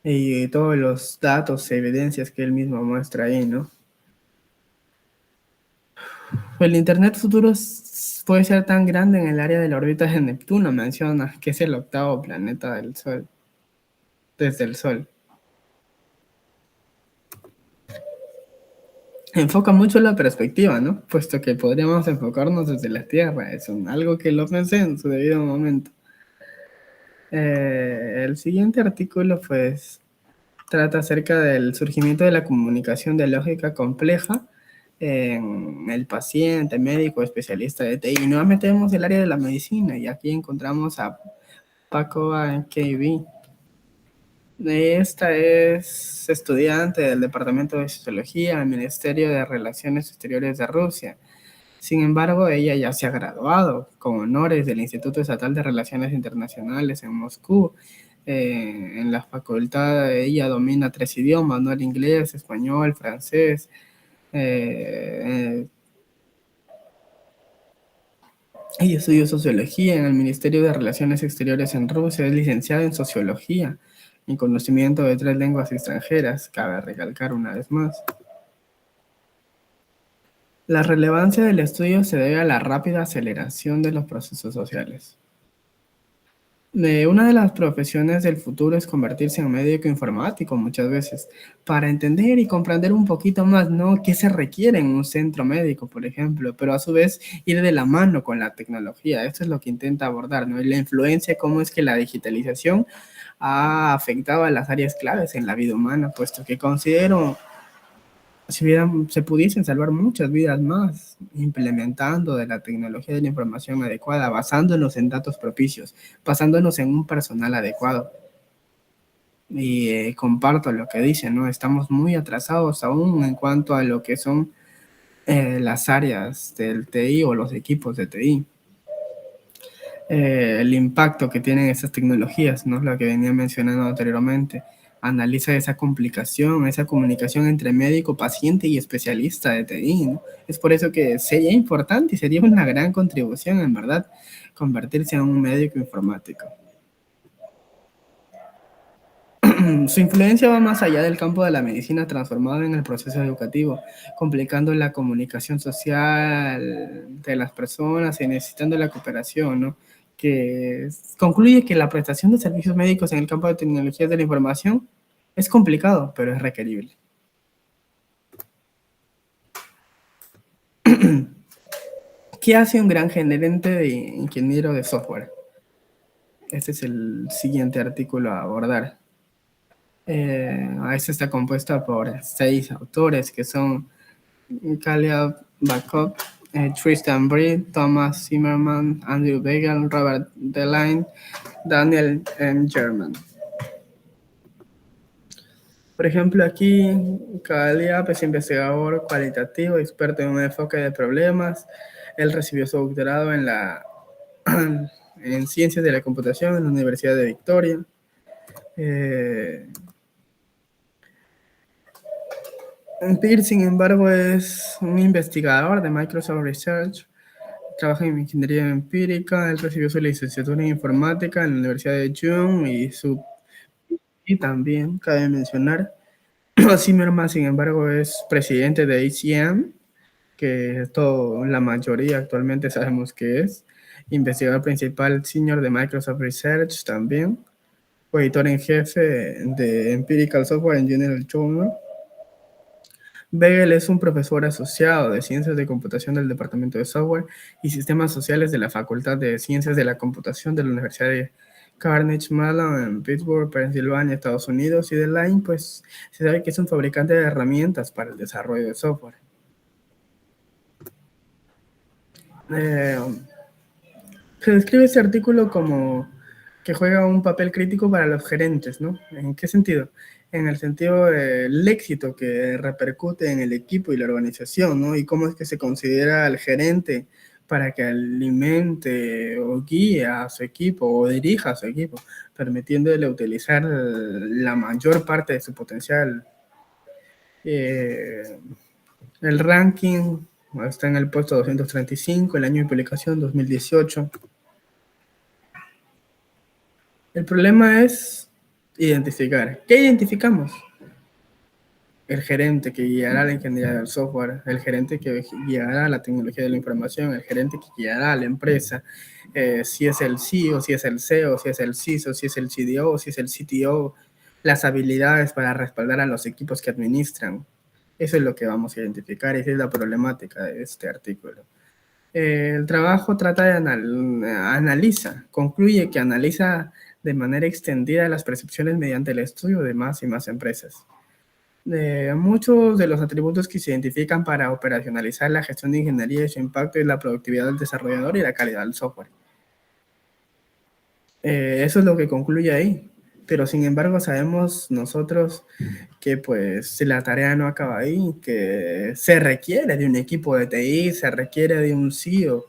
Y todos los datos e evidencias que él mismo muestra ahí, ¿no? El Internet futuro puede ser tan grande en el área de la órbita de Neptuno, menciona, que es el octavo planeta del Sol, desde el Sol. Enfoca mucho la perspectiva, ¿no? Puesto que podríamos enfocarnos desde la Tierra, es algo que lo pensé en su debido momento. El siguiente artículo, pues, trata acerca del surgimiento de la comunicación de lógica compleja en el paciente, médico, especialista de TI. Y nuevamente vemos el área de la medicina y aquí encontramos a Paco KB. Esta es estudiante del Departamento de Sociología del Ministerio de Relaciones Exteriores de Rusia. Sin embargo, ella ya se ha graduado con honores del Instituto Estatal de Relaciones Internacionales en Moscú. En la facultad ella domina 3 idiomas, ¿no? El inglés, español, francés. Ella estudió sociología en el Ministerio de Relaciones Exteriores en Rusia, es licenciada en sociología, en conocimiento de 3 lenguas extranjeras, cabe recalcar una vez más. La relevancia del estudio se debe a la rápida aceleración de los procesos sociales. Una de las profesiones del futuro es convertirse en médico informático muchas veces, para entender y comprender un poquito más, ¿no? ¿Qué se requiere en un centro médico, por ejemplo? Pero a su vez ir de la mano con la tecnología. Esto es lo que intenta abordar, ¿no? Y la influencia, cómo es que la digitalización ha afectado a las áreas claves en la vida humana, puesto que considero se pudiesen salvar muchas vidas más implementando de la tecnología de la información adecuada, basándonos en datos propicios, basándonos en un personal adecuado. Y comparto lo que dicen, ¿no? Estamos muy atrasados aún en cuanto a lo que son las áreas del TI o los equipos de TI. El impacto que tienen esas tecnologías, ¿no? Lo que venía mencionando anteriormente. Analiza esa complicación, esa comunicación entre médico, paciente y especialista de TI, ¿no? Es por eso que sería importante y sería una gran contribución, en verdad, convertirse en un médico informático. Su influencia va más allá del campo de la medicina transformado en el proceso educativo, complicando la comunicación social de las personas y necesitando la cooperación, ¿no? Que concluye que la prestación de servicios médicos en el campo de tecnologías de la información es complicado, pero es requerible. ¿Qué hace un gran gerente de ingeniero de software? Este es el siguiente artículo a abordar. Esta está compuesta por 6 autores que son Caleb Backup, Tristan Britt, Thomas Zimmerman, Andrew Bagel, Robert Delaine, Daniel M. German. Por ejemplo, aquí Caleb es investigador cualitativo, experto en un enfoque de problemas. Él recibió su doctorado en Ciencias de la Computación en la Universidad de Victoria. Peer, sin embargo, es un investigador de Microsoft Research. Trabaja en ingeniería empírica. Él recibió su licenciatura en informática en la Universidad de Jung y también cabe mencionar. Zimmerman, sin embargo, es presidente de ACM, que la mayoría actualmente sabemos que es. Investigador principal senior de Microsoft Research también. Fue editor en jefe de Empirical Software en General Journal. Bagel es un profesor asociado de Ciencias de Computación del Departamento de Software y Sistemas Sociales de la Facultad de Ciencias de la Computación de la Universidad de Carnegie Mellon en Pittsburgh, Pensilvania, Estados Unidos. Y Delaine, pues se sabe que es un fabricante de herramientas para el desarrollo de software. Se describe este artículo como que juega un papel crítico para los gerentes, ¿no? ¿En qué sentido? En el sentido del éxito que repercute en el equipo y la organización, ¿no? Y cómo es que se considera al gerente para que alimente o guíe a su equipo o dirija a su equipo, permitiéndole utilizar la mayor parte de su potencial. Eh, el ranking está en el puesto 235, el año de publicación 2018. El problema es identificar. ¿Qué identificamos? El gerente que guiará la ingeniería del software, el gerente que guiará la tecnología de la información, el gerente que guiará a la empresa, si es el CEO, si es el CEO, si es el CISO, si es el CDO, si es el CTO, las habilidades para respaldar a los equipos que administran. Eso es lo que vamos a identificar y esa es la problemática de este artículo. El trabajo trata de concluye que analiza de manera extendida las percepciones mediante el estudio de más y más empresas. Muchos de los atributos que se identifican para operacionalizar la gestión de ingeniería y su impacto es la productividad del desarrollador y la calidad del software. Eso es lo que concluye ahí. Pero sin embargo sabemos nosotros que pues la tarea no acaba ahí, que se requiere de un equipo de TI, se requiere de un CEO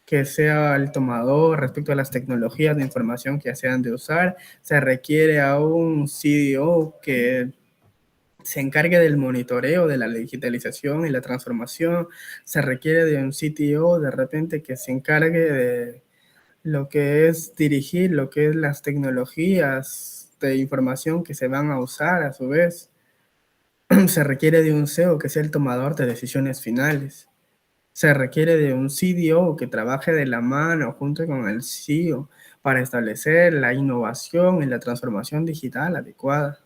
que sea el tomador respecto a las tecnologías de información que se han de usar, se requiere a un CDO que se encargue del monitoreo de la digitalización y la transformación. Se requiere de un CTO de repente que se encargue de lo que es dirigir, lo que es las tecnologías de información que se van a usar a su vez. Se requiere de un CEO que sea el tomador de decisiones finales. Se requiere de un CDO que trabaje de la mano junto con el CEO para establecer la innovación y la transformación digital adecuada.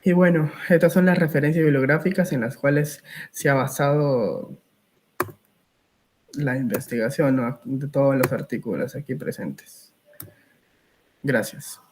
Y bueno, estas son las referencias bibliográficas en las cuales se ha basado la investigación, ¿no?, de todos los artículos aquí presentes. Gracias.